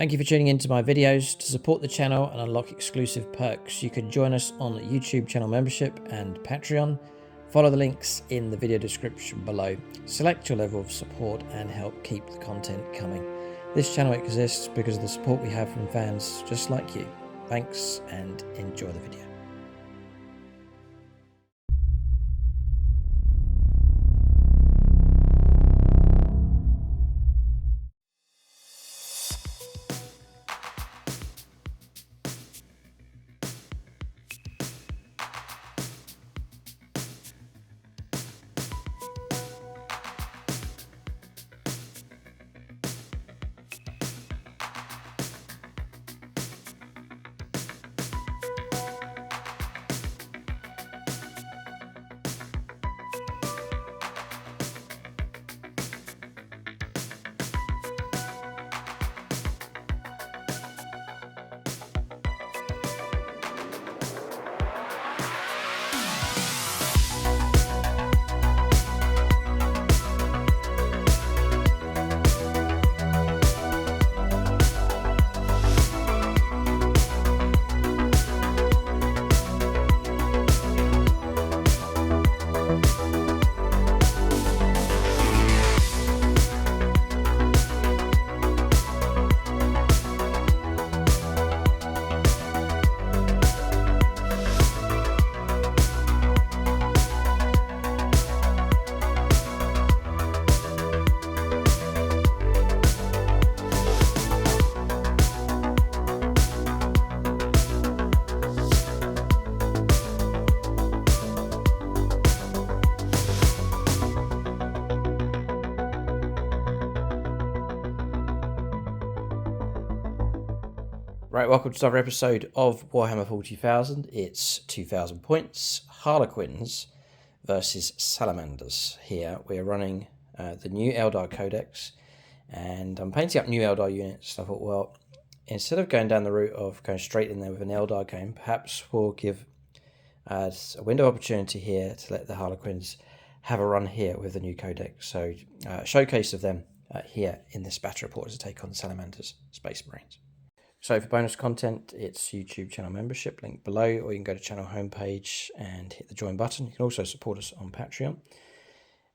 Thank you for tuning into my videos. To support the channel and unlock exclusive perks, you can join us on YouTube channel membership and Patreon. Follow the links in the video description below. Select your level of support and help keep the content coming. This channel exists because of the support we have from fans just like you. Thanks and enjoy the video. Right, welcome to another episode of Warhammer 40,000. It's 2,000 points, Harlequins versus Salamanders. Here we are running the new Aeldari Codex, and I'm painting up new Aeldari units. So I thought, well, instead of going down the route of going straight in there with an Aeldari game, perhaps we'll give a window of opportunity here to let the Harlequins have a run here with the new Codex. So showcase of them here in this battle report as a take on the Salamanders, Space Marines. So for bonus content, it's YouTube channel membership, link below, or you can go to channel homepage and hit the join button. You can also support us on Patreon.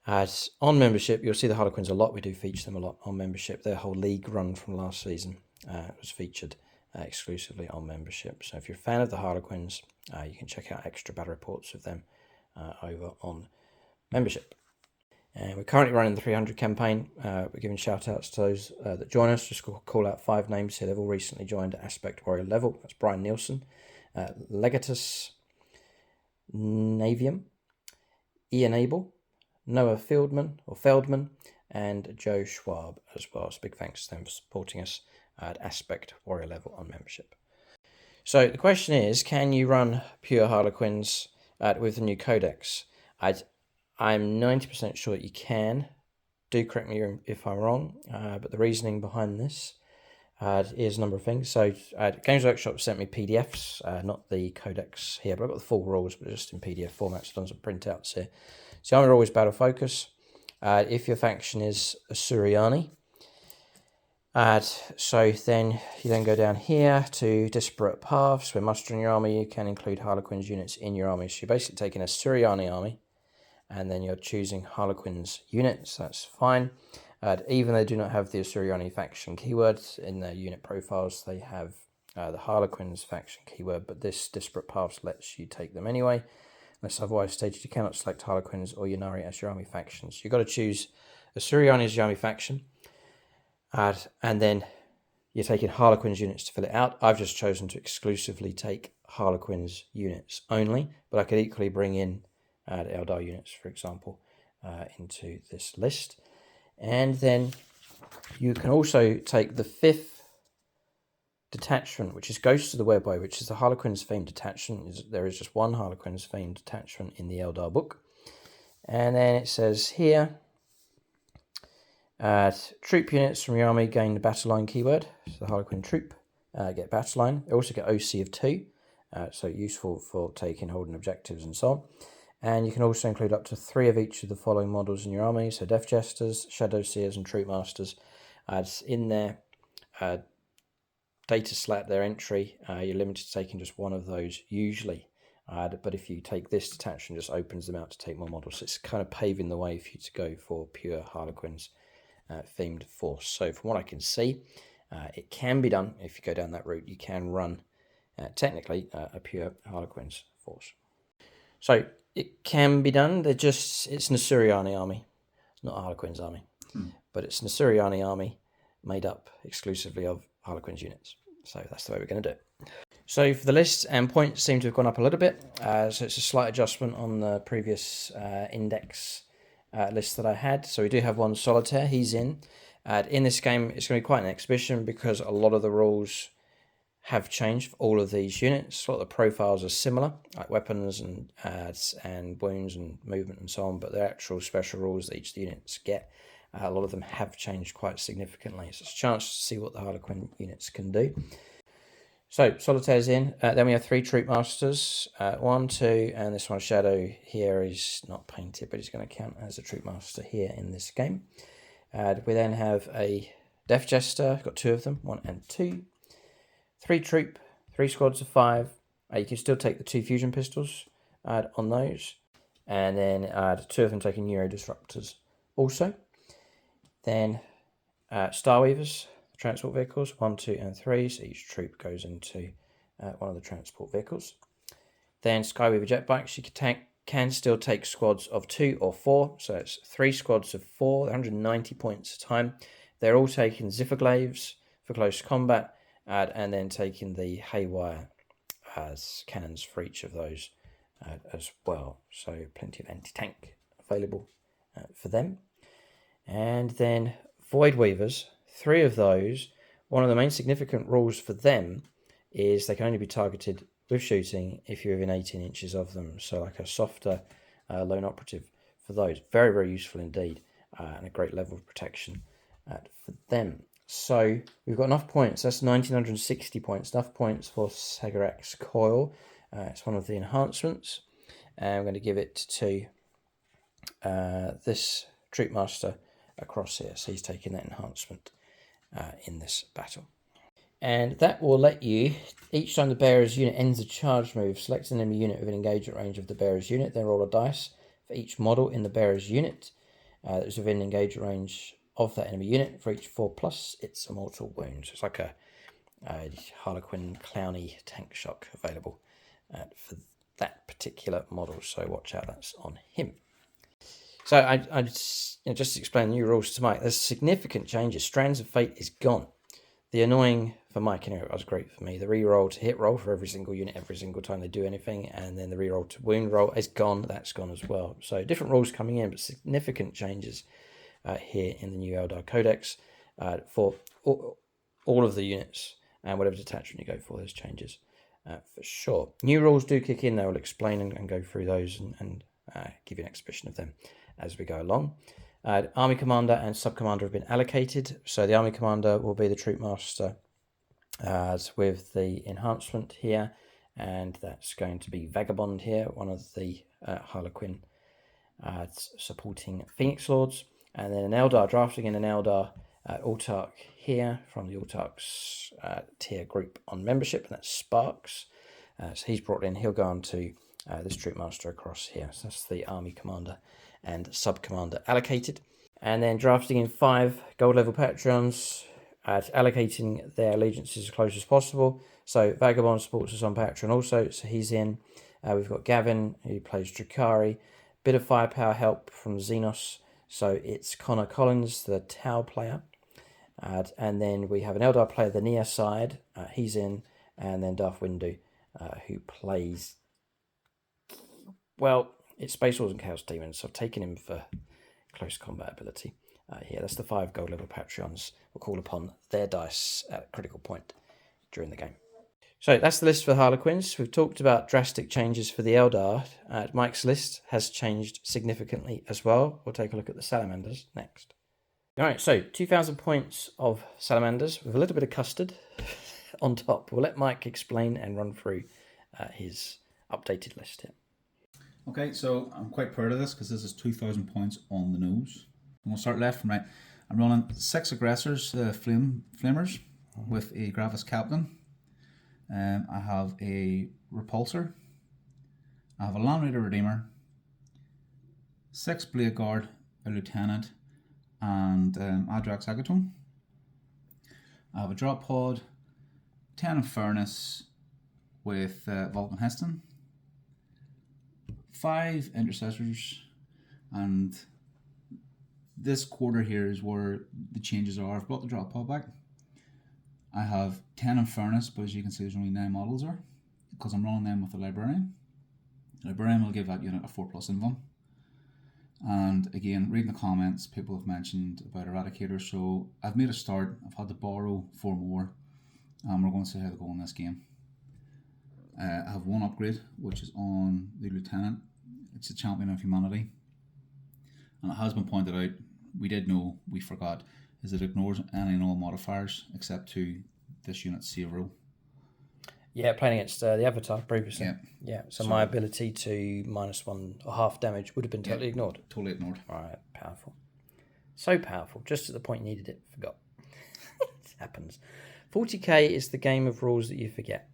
As on membership, you'll see the Harlequins a lot. We do feature them a lot on membership. Their whole league run from last season was featured exclusively on membership. So if you're a fan of the Harlequins, you can check out extra battle reports of them over on membership. And we're currently running the 300 campaign. We're giving shout outs to those that join us. Just call out 5 names here. They've all recently joined at Aspect Warrior level. That's Brian Nielsen, Legatus Navium, Ian Abel, Noah Feldman, and Joe Schwab as well. So big thanks to them for supporting us at Aspect Warrior level on membership. So the question is, can you run pure Harlequins with the new Codex? I'm 90% sure that you can. Do correct me if I'm wrong, but the reasoning behind this is a number of things. So Games Workshop sent me PDFs, not the Codex here, but I've got the full rules, but just in PDF format, so I've done some printouts here. So I'm always battle focus. If your faction is a Suriani, so then you then go down here to Disparate Paths. When mustering your army, you can include Harlequins units in your army. So you're basically taking a Suriani army, and then you're choosing Harlequins units. That's fine. Even though they do not have the Suriani faction keywords in their unit profiles, they have the Harlequins faction keyword, but this Disparate Paths lets you take them anyway. Unless otherwise stated, you cannot select Harlequins or Ynnari as your army factions. You've got to choose a Suriani as your army faction, and then you're taking Harlequins units to fill it out. I've just chosen to exclusively take Harlequins units only, but I could equally bring in Aeldari units, for example, into this list. And then you can also take the 5th detachment, which is Ghosts of the Webway, which is the Harlequins themed detachment. There is just one Harlequins themed detachment in the Aeldari book. And then it says here, troop units from your army gain the battle line keyword. So the Harlequin troop get battle line. They also get OC of 2, so useful for taking, holding objectives and so on. And you can also include up to 3 of each of the following models in your army. So Death Jesters, Shadow Seers, and Troop Masters. In there, data slot, their entry, you're limited to taking just one of those usually. But if you take this detachment, just opens them out to take more models. So it's kind of paving the way for you to go for pure Harlequins themed force. So from what I can see, it can be done. If you go down that route, you can run technically a pure Harlequins force. So it can be done. It's an Asuriani army. It's not a Harlequins army, but it's an Asuriani army made up exclusively of Harlequins units. So that's the way we're going to do it. So for the list, and points seem to have gone up a little bit. So it's a slight adjustment on the previous index list that I had. So we do have one Solitaire. He's in. In this game, it's going to be quite an exhibition because a lot of the rules have changed for all of these units. A lot of the profiles are similar, like weapons and wounds and movement and so on, but the actual special rules that each of the units get, a lot of them have changed quite significantly. So it's a chance to see what the Harlequin units can do. So Solitaire's in. Then we have 3 Troop Masters, 1, 2, and this one Shadow here is not painted, but he's going to count as a Troop Master here in this game. We then have a Death Jester, got 2 of them, 1 and 2. 3 Troop, 3 squads of 5. You can still take the 2 Fusion Pistols on those, and then 2 of them taking Neuro Disruptors also. Then Star Weavers, transport vehicles, 1, 2, and 3. So each troop goes into one of the transport vehicles. Then Skyweaver jet bikes. You can still take squads of 2 or 4. So it's 3 squads of 4, 190 points a time. They're all taking Zifferglaves for close combat, and then taking the Haywire as cannons for each of those as well. So plenty of anti-tank available for them. And then Void Weavers. 3 of those, one of the main significant rules for them is they can only be targeted with shooting if you're within 18 inches of them. So like a softer lone operative for those. Very, very useful indeed, and a great level of protection for them. So we've got enough points. That's 1960 points. Enough points for CODEX KOYO. It's one of the enhancements. And I'm going to give it to this Troop Master across here. So he's taking that enhancement in this battle. And that will let you, each time the bearer's unit ends a charge move, select an enemy unit within engagement range of the bearer's unit, then roll a dice for each model in the bearer's unit that is within engagement range of that enemy unit. For each 4+, it's a mortal wound. So it's like a Harlequin clowny tank shock available for that particular model. So watch out, that's on him. So I just to explain the new rules to Mike, there's significant changes. Strands of Fate is gone. The annoying for Mike, it was great for me. The reroll to hit roll for every single unit, every single time they do anything, and then the reroll to wound roll is gone. That's gone as well. So different rules coming in, but significant changes here in the new Aeldari Codex for all of the units and whatever detachment you go for. Those changes for sure. New rules do kick in. They will explain and go through those and give you an exhibition of them as we go along. Army Commander and Sub-Commander have been allocated. So the Army Commander will be the Troop Master with the enhancement here. And that's going to be Vagabond here, one of the Harlequin supporting Phoenix Lords. And then an Eldar, drafting in an Eldar Autarch here from the Autarch's tier group on membership. And that's Sparks. So he's brought in. He'll go on to this Troop Master across here. So that's the Army Commander and Sub-Commander allocated. And then drafting in 5 gold level Patreons, allocating their allegiances as close as possible. So Vagabond supports us on Patreon also, so he's in. We've got Gavin, who plays Drakari. Bit of firepower help from Xenos, so it's Connor Collins, the Tau player. And then we have an Eldar player, the Nia side, he's in. And then Darth Windu, who plays... Well, it's Space Wars and Chaos Demons, so I've taken him for close combat ability. Here, that's the 5 gold level Patreons. We'll call upon their dice at a critical point during the game. So that's the list for Harlequins. We've talked about drastic changes for the Eldar. Mike's list has changed significantly as well. We'll take a look at the Salamanders next. All right, so 2,000 points of Salamanders with a little bit of custard on top. We'll let Mike explain and run through his updated list here. Okay, so I'm quite proud of this because this is 2,000 points on the nose. And we'll start left from right. I'm running 6 aggressors, flamers, with a Gravis Captain. I have a Repulsor. I have a Land Raider Redeemer, 6 Blade Guard, a Lieutenant, and Adrax Agatone. I have a Drop Pod, 10 Infernus with Vulcan Heston, 5 Intercessors, and this quarter here is where the changes are. I've brought the Drop Pod back. I have 10 Infernus, but as you can see there's only 9 models there, because I'm running them with the Librarian. The Librarian will give that unit a 4+ invuln. And again, reading the comments, people have mentioned about Eradicator, so I've made a start. I've had to borrow 4 more, and we're going to see how they go in this game. I have 1 upgrade, which is on the Lieutenant. It's a Champion of Humanity. And it has been pointed out, we forgot, is it ignores any and all modifiers except to this unit's save roll. Yeah, playing against the Avatar previously. Yeah. So my ability to -1 or half damage would have been totally ignored. Totally ignored. All right, powerful. So powerful. Just at the point you needed it, forgot. It happens. 40k is the game of rules that you forget,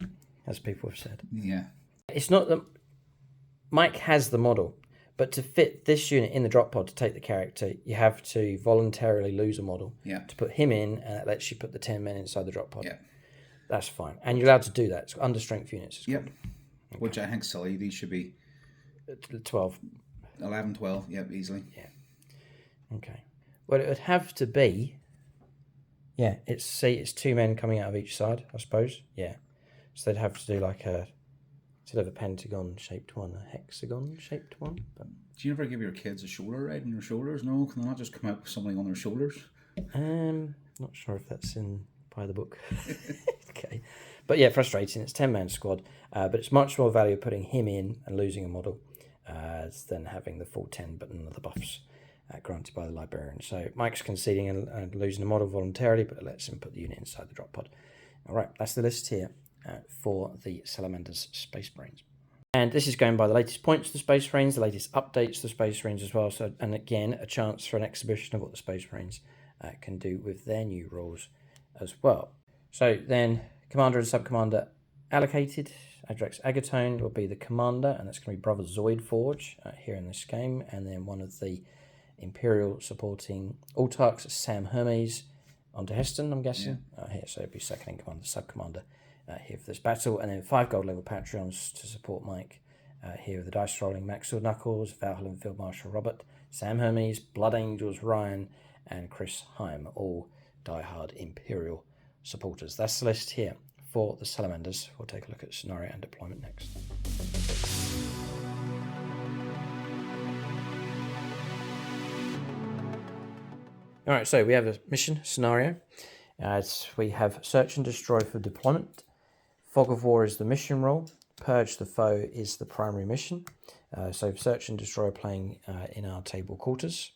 as people have said. Yeah. It's not that Mike has the model, but to fit this unit in the drop pod to take the character, you have to voluntarily lose a model to put him in, and it lets you put the 10 men inside the drop pod. Yeah. That's fine. And you're allowed to do that. It's under strength units. Yep. Okay. Which I think silly. These should be 12. 11, 12. Yep, easily. Yeah. Okay. Well, it would have to be... Yeah, it's 2 men coming out of each side, I suppose. Yeah. So they'd have to do like instead of a pentagon-shaped one, a hexagon-shaped one. But... Do you ever give your kids a shoulder ride on their shoulders? No? Can they not just come out with something on their shoulders? Not sure if that's by the book. Okay. But yeah, frustrating. It's 10-man squad, but it's much more value putting him in and losing a model than having the full 10 but none of the buffs granted by the Librarian. So Mike's conceding and losing a model voluntarily, but it lets him put the unit inside the drop pod. All right, that's the list here for the Salamanders Space Marines. And this is going by the latest points to the Space Marines, the latest updates to the Space Marines as well. So, and again, a chance for an exhibition of what the Space Marines can do with their new rules as well. So then, Commander and Sub-Commander allocated. Adrax Agatone will be the Commander, and that's going to be Brother Zoid Forge here in this game. And then one of the Imperial supporting Autarchs, Sam Hermes, onto Heston, I'm guessing. Here, so it'd be second in command, Sub-Commander here for this battle. And then 5 gold level Patreons to support Mike here with the dice rolling. Max Sword Knuckles, Valhalla Field Marshal Robert, Sam Hermes, Blood Angels Ryan, and Chris Heim, all diehard Imperial supporters. That's the list here for the Salamanders. We'll take a look at scenario and deployment next. All right, so we have a mission scenario. We have Search and Destroy for deployment. Fog of War is the mission role. Purge the Foe is the primary mission. So Search and Destroy are playing in our table quarters.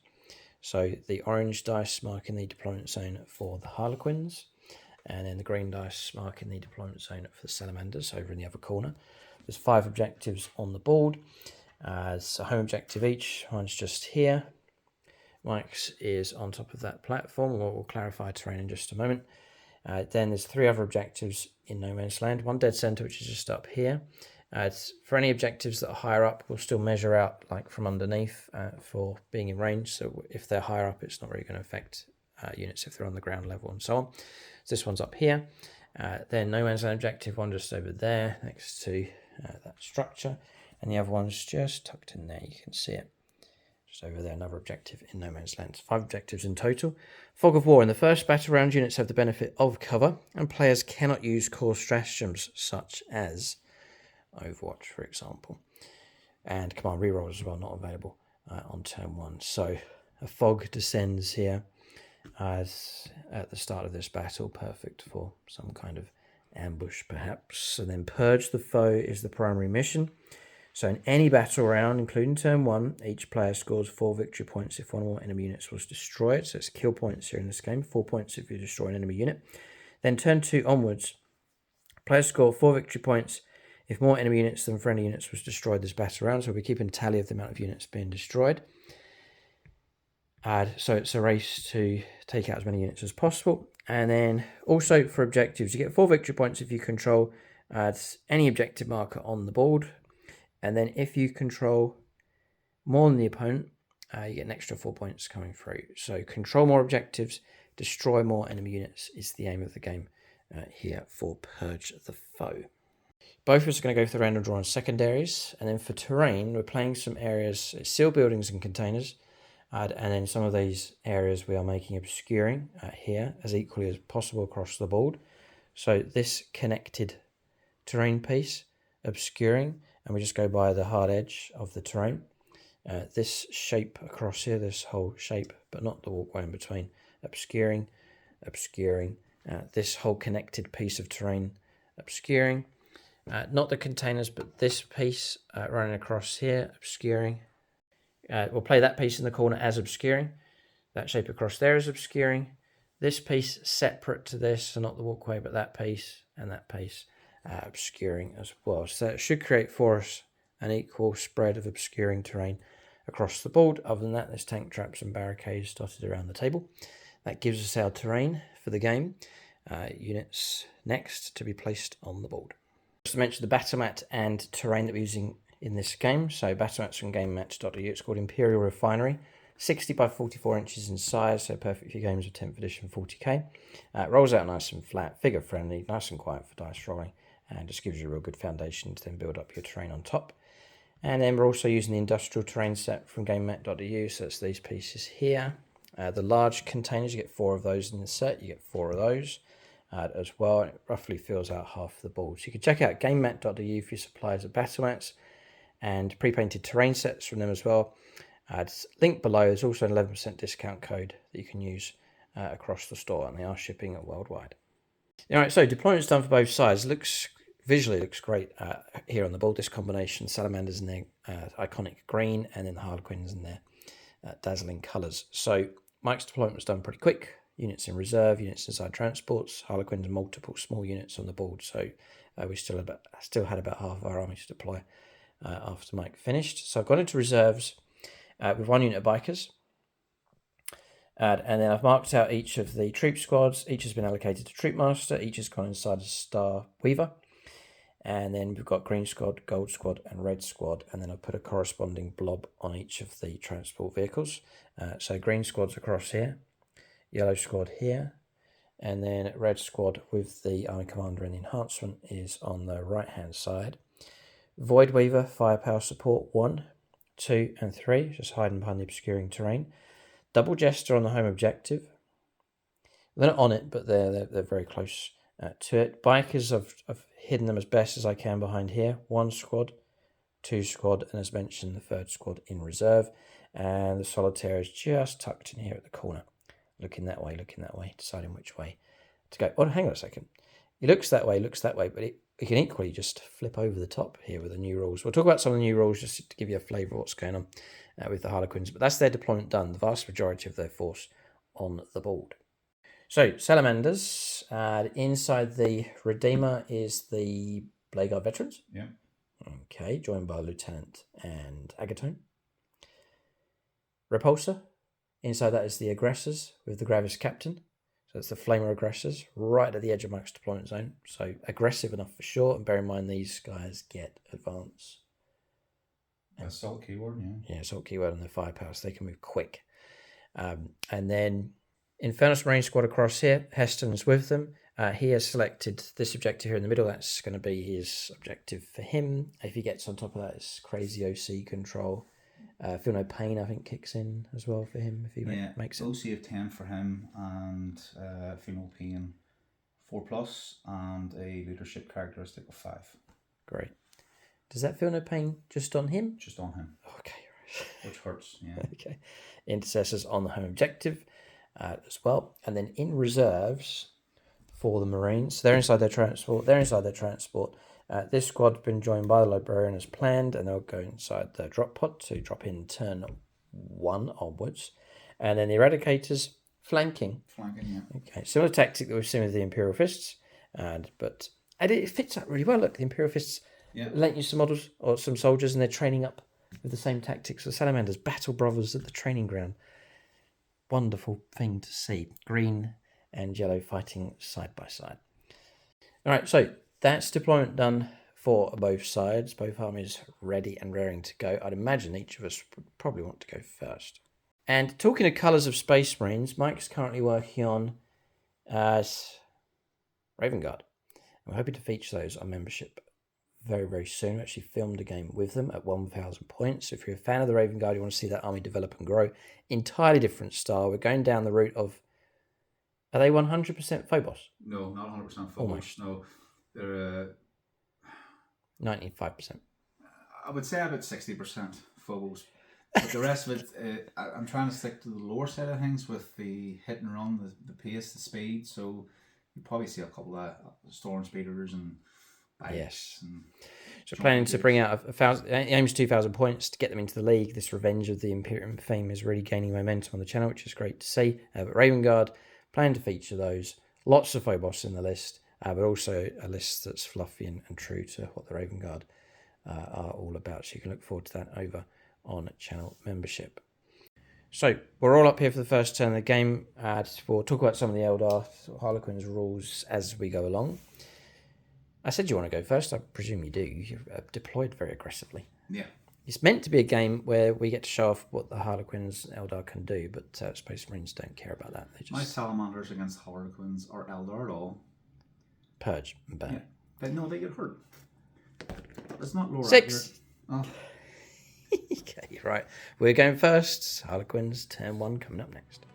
So the orange dice marking the deployment zone for the Harlequins, and then the green dice marking the deployment zone for the Salamanders over in the other corner. There's 5 objectives on the board. It's a home objective each. Mine's just here. Mike's is on top of that platform. We'll clarify terrain in just a moment. Then there's 3 other objectives in No Man's Land. One dead center, which is just up here. For any objectives that are higher up, we'll still measure out like from underneath for being in range. So if they're higher up, it's not really going to affect units if they're on the ground level and so on. So this one's up here. Then No Man's Land objective, one just over there next to that structure. And the other one's just tucked in there. You can see it. Just over there, another objective in No Man's Land. 5 objectives in total. Fog of War. In the first battle round, units have the benefit of cover, and players cannot use core stratagems such as Overwatch, for example. And command rerolls as well, not available on turn 1. So a fog descends here as at the start of this battle, perfect for some kind of ambush perhaps. And then Purge the Foe is the primary mission. So in any battle round, including turn 1, each player scores 4 victory points if one or more enemy units was destroyed. So it's kill points here in this game, 4 points if you destroy an enemy unit. Then turn 2 onwards, players score 4 victory points if more enemy units than friendly units was destroyed this battle round. So we're keeping tally of the amount of units being destroyed. So it's a race to take out as many units as possible. And then also for objectives, you get 4 victory points if you control any objective marker on the board. And then if you control more than the opponent, you get an extra 4 points coming through. So control more objectives, destroy more enemy units is the aim of the game here for Purge the Foe. Both of us are going to go through the random draw on secondaries. And then for terrain, we're playing some areas, sealed buildings and containers. And then some of these areas we are making obscuring here as equally as possible across the board. So this connected terrain piece, obscuring, and we just go by the hard edge of the terrain. This shape across here, this whole shape, but not the walkway in between, obscuring, obscuring. This whole connected piece of terrain, obscuring. Not the containers, but this piece running across here, obscuring. We'll play that piece in the corner as obscuring. That shape across there is obscuring. This piece separate to this, so not the walkway, but that piece and that piece obscuring as well. So it should create for us an equal spread of obscuring terrain across the board. Other than that, there's tank traps and barricades dotted around the table. That gives us our terrain for the game. Units next to be placed on the board. Just to mention the battle mat and terrain that we're using in this game. So battle mats from GameMat.eu. It's called Imperial Refinery. 60 by 44 inches in size, so perfect for games of 10th edition 40k. It rolls out nice and flat, figure friendly, nice and quiet for dice rolling, and just gives you a real good foundation to then build up your terrain on top. And then we're also using the industrial terrain set from GameMat.eu, so it's these pieces here. The large containers, you get 4 of those in the set, you get 4 of those as well. It roughly fills out half the board. So you can check out GameMat.eu for your supplies of battle mats and pre-painted terrain sets from them as well. Link below. There's also an 11% discount code that you can use across the store, and they are shipping it worldwide. All right, so deployment's done for both sides. Visually looks great here on the board. This combination, Salamanders in their iconic green, and then the Harlequins in their dazzling colours. So Mike's deployment was done pretty quick. Units in reserve, units inside transports, Harlequins, and multiple small units on the board. So we still had about half of our army to deploy after Mike finished. So I've gone into reserves with 1 unit of bikers. And then I've marked out each of the troop squads. Each has been allocated to troop master. Each has gone inside a star weaver. And then we've got green squad, gold squad, and red squad. And then I've put a corresponding blob on each of the transport vehicles. So green squad's across here, yellow squad here, and then red squad with the army commander and enhancement is on the right hand side. Void Weaver, firepower support 1, 2, and 3, just hiding behind the obscuring terrain. Double Jester on the home objective. They're not on it, but they're very close to it. Bikers, I've hidden them as best as I can behind here. 1 squad, 2 squad, and as mentioned, the 3rd squad in reserve. And the Solitaire is just tucked in here at the corner. Looking that way, deciding which way to go. Oh, hang on a second. It looks that way, but it can equally just flip over the top here with the new rules. We'll talk about some of the new rules just to give you a flavour of what's going on with the Harlequins. But that's their deployment done, the vast majority of their force on the board. So, Salamanders. Inside the Redeemer is the Blade Guard Veterans. Yeah. Okay, joined by Lieutenant and Agatone. Repulsor. Inside that is the Aggressors with the Gravis Captain. So it's the Flamer Aggressors right at the edge of Mike's deployment zone. So aggressive enough for sure. And bear in mind these guys get advance. Assault keyword, yeah. Yeah, assault keyword on their firepower, so they can move quick. And then Infernus Marine Squad across here. Heston's with them. He has selected this objective here in the middle. That's going to be his objective for him. If he gets on top of that, it's crazy OC control. Feel No Pain, I think, kicks in as well for him if he makes it. OC of 10 for him, and Feel No Pain 4+, and a leadership characteristic of 5. Great. Does that Feel No Pain just on him? Just on him. Okay. Which hurts, yeah. Okay. Intercessors on the home objective as well. And then in reserves for the Marines, they're inside their transport. This squad's been joined by the Librarian as planned, and they'll go inside the drop pod to drop in turn 1 onwards. And then the Eradicators flanking. Yeah. Okay, similar tactic that we've seen with the Imperial Fists, but it fits up really well. Look, the Imperial Fists lent you some models or some soldiers, and they're training up with the same tactics. The Salamanders, battle brothers at the training ground. Wonderful thing to see. Green and yellow fighting side by side. All right, so that's deployment done for both sides. Both armies ready and raring to go. I'd imagine each of us would probably want to go first. And talking of colours of Space Marines, Mike's currently working on Raven Guard. We're hoping to feature those on membership very, very soon. We actually filmed a game with them at 1,000 points. So if you're a fan of the Raven Guard, you want to see that army develop and grow. Entirely different style. We're going down the route of... Are they 100% Phobos? No, not 100% Phobos. Almost. No, they're... 95%. I would say about 60% Phobos. But the rest of it, I'm trying to stick to the lower side of things with the hit and run, the pace, the speed. So you probably see a couple of Storm Speeders and bikes. Yes. And so planning to bring out 1,000, aims 2,000 points to get them into the league. This Revenge of the Imperium fame is really gaining momentum on the channel, which is great to see. But Raven Guard, planning to feature those. Lots of Phobos in the list, but also a list that's fluffy and true to what the Raven Guard are all about. So you can look forward to that over on channel membership. So we're all up here for the first turn of the game. We'll talk about some of the Eldar Harlequins rules as we go along. I said you want to go first. I presume you do. You've deployed very aggressively. Yeah. It's meant to be a game where we get to show off what the Harlequins Eldar can do, but Space Marines don't care about that. They just My Salamanders against Harlequins are Eldar at all. Purge and burn. Yeah. But no, they get hurt. It's not lower. 6. Oh. Okay, right. We're going first. Harlequins, turn 1 coming up next.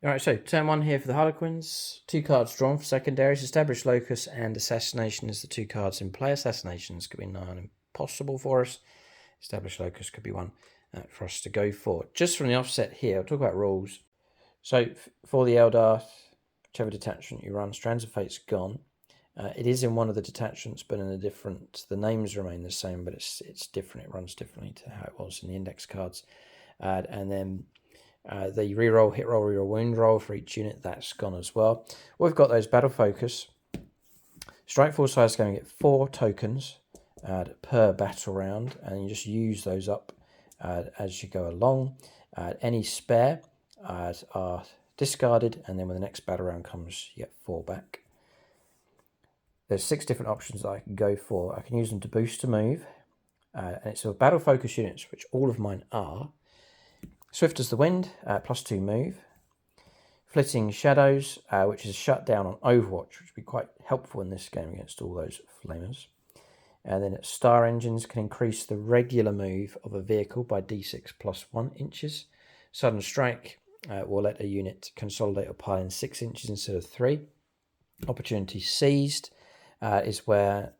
Alright, so turn 1 here for the Harlequins. 2 cards drawn for secondaries. Establish Locus and Assassination as the 2 cards in play. Assassinations could be nigh on impossible for us. Establish Locus could be one for us to go for. Just from the offset here, I'll talk about rules. So for the Eldar, whichever detachment you run, Strands of Fate's gone. It is in one of the detachments, but in a different... The names remain the same, but it's different. It runs differently to how it was in the index cards. And then... the reroll, hit roll, reroll, wound roll for each unit, that's gone as well. We've got those battle focus. Strike force size is going to get 4 tokens per battle round, and you just use those up as you go along. Any spare are discarded, and then when the next battle round comes, you get 4 back. There's 6 different options that I can go for. I can use them to boost a move, and it's for battle focus units, which all of mine are. Swift as the Wind, +2 move. Flitting Shadows, which is a shutdown on Overwatch, which would be quite helpful in this game against all those flamers. And then Star Engines can increase the regular move of a vehicle by d6 +1 inches. Sudden Strike will let a unit consolidate or pile in 6 inches instead of 3. Opportunity Seized is where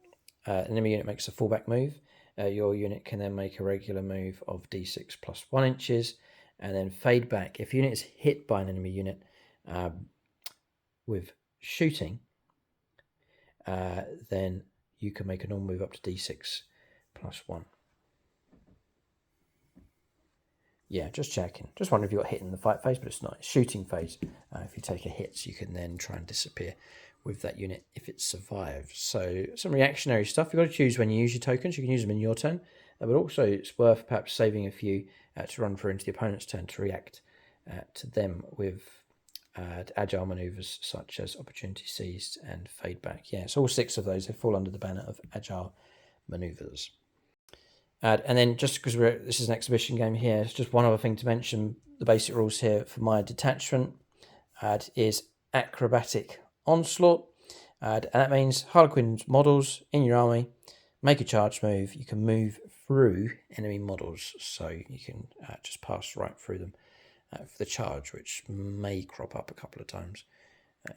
an enemy unit makes a fallback move. Your unit can then make a regular move of d6 +1 inches. And then Fade Back. If a unit is hit by an enemy unit with shooting, then you can make a normal move up to d6 +1. Yeah, just checking. Just wondering if you got hit in the fight phase, but it's not. It's shooting phase. If you take a hit, you can then try and disappear with that unit if it survives. So some reactionary stuff. You've got to choose when you use your tokens. You can use them in your turn. But also it's worth perhaps saving a few to run through into the opponent's turn to react to them with agile maneuvers such as opportunity seized and fade back. Yeah, so all 6 of those, they fall under the banner of agile maneuvers. And then just because this is an exhibition game here, it's just one other thing to mention. The basic rules here for my detachment is acrobatic onslaught. And that means Harlequins models in your army make a charge move. You can move through enemy models, so you can just pass right through them for the charge, which may crop up a couple of times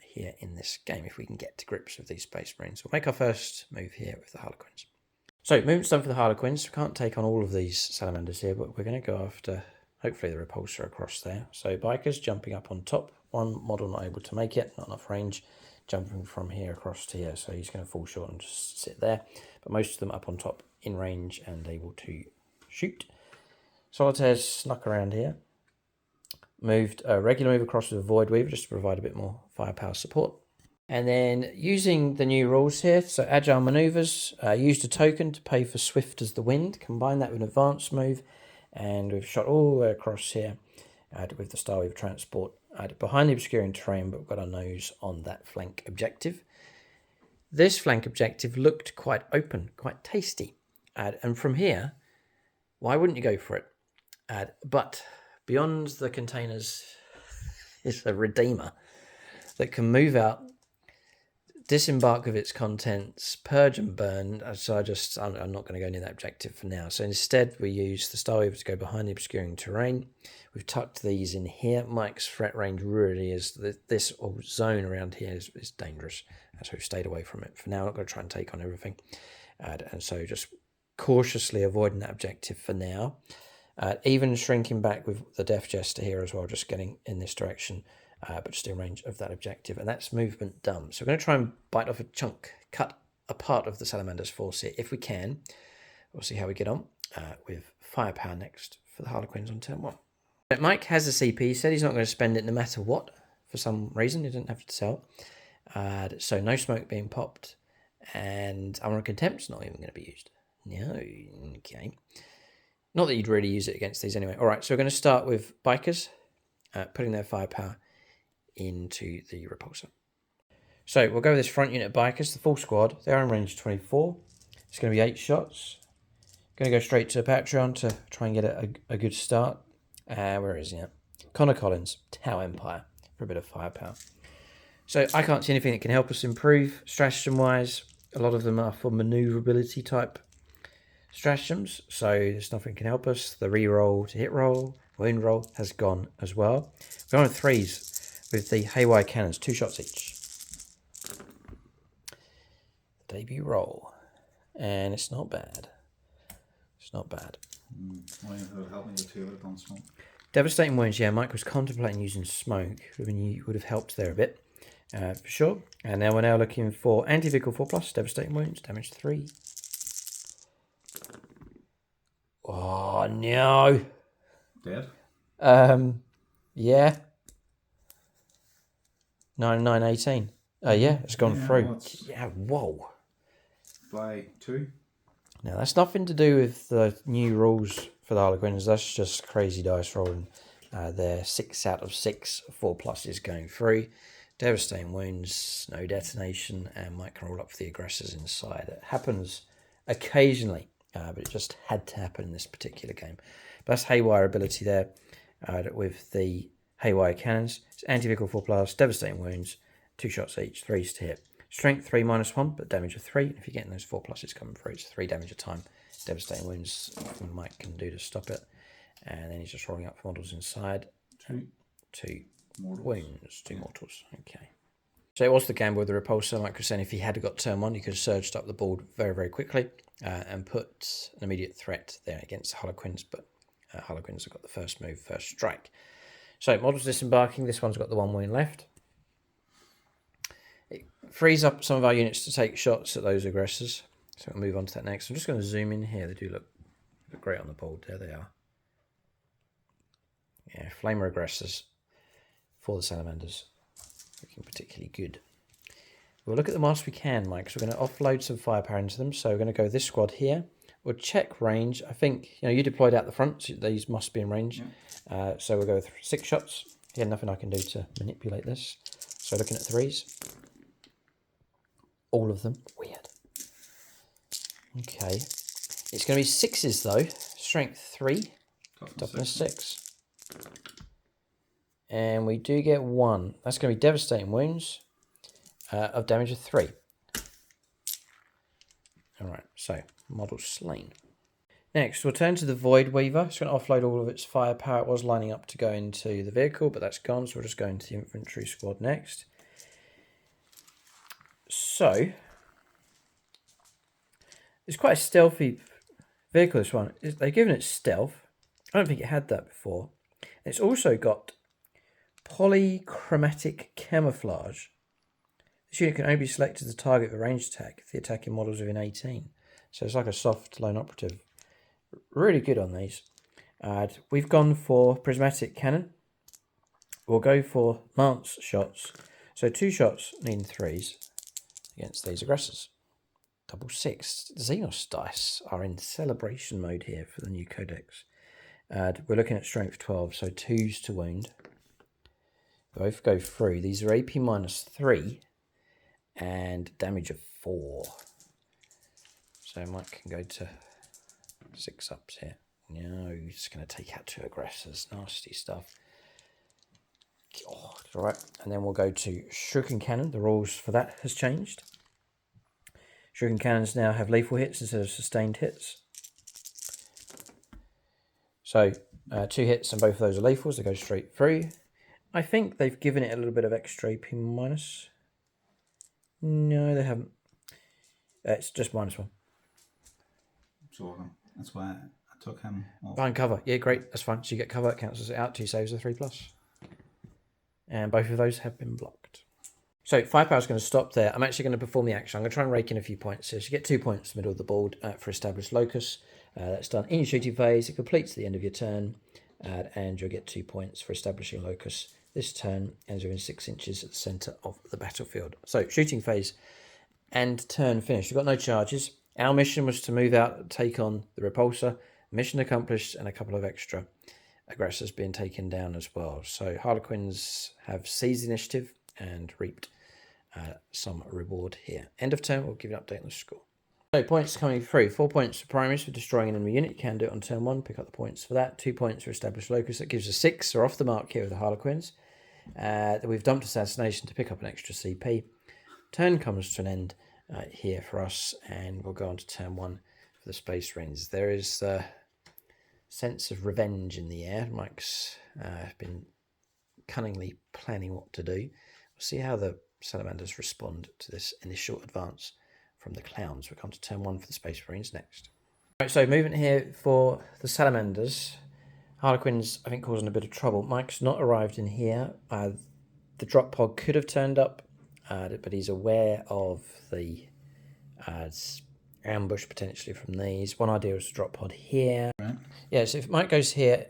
here in this game if we can get to grips with these Space Marines. We'll make our first move here with the Harlequins. So movement's done for the Harlequins. We can't take on all of these Salamanders here, but we're going to go after, hopefully, the Repulsor across there. So Bikers jumping up on top. One model not able to make it, not enough range, jumping from here across to here. So he's going to fall short and just sit there. But most of them up on top in range and able to shoot. Solitaires snuck around here. Moved a regular move across with a Void Weaver just to provide a bit more firepower support. And then using the new rules here, so agile maneuvers, used a token to pay for swift as the wind. Combine that with an advanced move, and we've shot all the way across here with the Star Weaver transport behind the obscuring terrain, but we've got our nose on that flank objective. This flank objective looked quite open, quite tasty. And from here, why wouldn't you go for it? But beyond the containers is a Redeemer that can move out, disembark of its contents, purge and burn. So I'm not going to go near that objective for now. So instead we use the Star Weaver to go behind the obscuring terrain. We've tucked these in here. Mike's threat range really is this zone around here is dangerous. So we've stayed away from it for now. I'm not going to try and take on everything. And so just cautiously avoiding that objective for now. Even shrinking back with the Death Jester here as well, just getting in this direction. But just in range of that objective, and that's movement done. So we're going to try and bite off a chunk, cut a part of the Salamander's force here if we can. We'll see how we get on with firepower next for the Harlequins on turn 1. Mike has a CP. He said he's not going to spend it no matter what for some reason. He didn't have to sell. So no smoke being popped, and Armor of Contempt's not even going to be used. No, okay. Not that you'd really use it against these anyway. All right, so we're going to start with Bikers, putting their firepower into the Repulsor. So we'll go with this front unit of Bikers, the full squad. They're in range 24. It's going to be 8 shots. Going to go straight to Patreon to try and get a good start. Where is he at? Connor Collins, Tau Empire, for a bit of firepower. So I can't see anything that can help us improve stratagem-wise. A lot of them are for maneuverability type stratagems, so there's nothing can help us. The reroll to hit roll, wound roll has gone as well. We're on 3s. With the Haywire cannons, 2 shots each. Debut roll. And it's not bad. It's not bad. Help me with 2 on smoke. Devastating wounds, yeah, Mike was contemplating using smoke. Would have helped there a bit. For sure. And now we're now looking for anti-vehicle 4+, devastating wounds, damage 3. Oh no. Dead? Yeah. 9, 18. Yeah, it's gone through. Yeah, whoa. By 2. Now, that's nothing to do with the new rules for the Harlequins. That's just crazy dice rolling. They're 6 out of 6, 4+ is going through. Devastating wounds, no detonation, and Mike can roll up for the aggressors inside. It happens occasionally, but it just had to happen in this particular game. But that's Haywire ability there with the Haywire cannons. It's anti-vehicle 4+, devastating wounds, 2 shots each, 3s to hit. Strength 3 -1, but damage of 3. If you're getting those 4+s coming through, it's 3 damage a time. Devastating wounds, Mike can do to stop it. And then he's just rolling up for models inside. 2 wounds, 2 mortals. Okay. So it was the gamble with the Repulsor. Mike was saying if he had got turn 1, he could have surged up the board very, very quickly and put an immediate threat there against the Harlequins, but Harlequins have got the first move, first strike. So models disembarking. This one's got the 1 wound left. It frees up some of our units to take shots at those aggressors. So we'll move on to that next. I'm just going to zoom in here. They do look great on the board. There they are. Yeah, Flamer aggressors for the Salamanders. Looking particularly good. We'll look at them whilst we can, Mike. So we're going to offload some firepower into them. So we're going to go with this squad here. We'll check range. I think, you deployed out the front, so these must be in range. Yeah. So we'll go with 6 shots Again, nothing I can do to manipulate this. So looking at 3s. All of them. Weird. Okay. It's going to be 6s though. Strength 3. Toughness 6. And we do get 1. That's going to be devastating wounds of damage of 3. Alright, so model slain. Next, we'll turn to the Void Weaver. It's going to offload all of its firepower. It was lining up to go into the vehicle, but that's gone, so we'll just go into the infantry squad next. So, it's quite a stealthy vehicle, this one. They've given it stealth. I don't think it had that before. It's also got polychromatic camouflage. This unit can only be selected as a target for ranged attack if the attacking models within 18. So it's like a soft lone operative. Really good on these. We've gone for prismatic cannon. We'll go for lance shots. So 2 shots needing 3s against these aggressors. Double 6. Xenos dice are in celebration mode here for the new codex. We're looking at strength 12, so 2s to wound. Both go through. These are AP -3 and damage of 4. So Mike can go to 6 ups here. No, he's going to take out 2 aggressors. Nasty stuff. God, all right. And then we'll go to Shuriken Cannon. The rules for that has changed. Shuriken Cannons now have lethal hits instead of sustained hits. So 2 hits and both of those are lethals. They go straight through. I think they've given it a little bit of extra AP minus. No, they haven't. It's just -1. So that's why I took him off. Behind cover. Yeah, great. That's fine. So you get cover. It counts as out. 2 saves are 3+. And both of those have been blocked. So firepower is going to stop there. I'm actually going to perform the action. I'm going to try and rake in a few points here. So you get 2 points in the middle of the board for established locus. That's done in your shooting phase. It completes at the end of your turn. And you'll get 2 points for establishing locus. This turn ends within 6 inches at the centre of the battlefield. So shooting phase and turn finished. You've got no charges. Our mission was to move out and take on the repulsor. Mission accomplished, and a couple of extra aggressors being taken down as well. So Harlequins have seized the initiative and reaped some reward here. End of turn, we'll give you an update on the score. So points coming through. 4 points for primaries for destroying an enemy unit. You can do it on turn 1. Pick up the points for that. 2 points for established locus. That gives us 6. We're off the mark here with the Harlequins. We've dumped assassination to pick up an extra CP. Turn comes to an end here for us, and we'll go on to turn 1 for the Space Marines. There is a sense of revenge in the air. Mike's been cunningly planning what to do. We'll see how the Salamanders respond to this initial advance from the clowns. We'll come to turn 1 for the Space Marines next. Right, so movement here for the Salamanders. Harlequins, I think, causing a bit of trouble. Mike's not arrived in here. The drop pod could have turned up, but he's aware of the ambush potentially from these. One idea was to drop pod here. Right. Yeah, so if Mike goes here,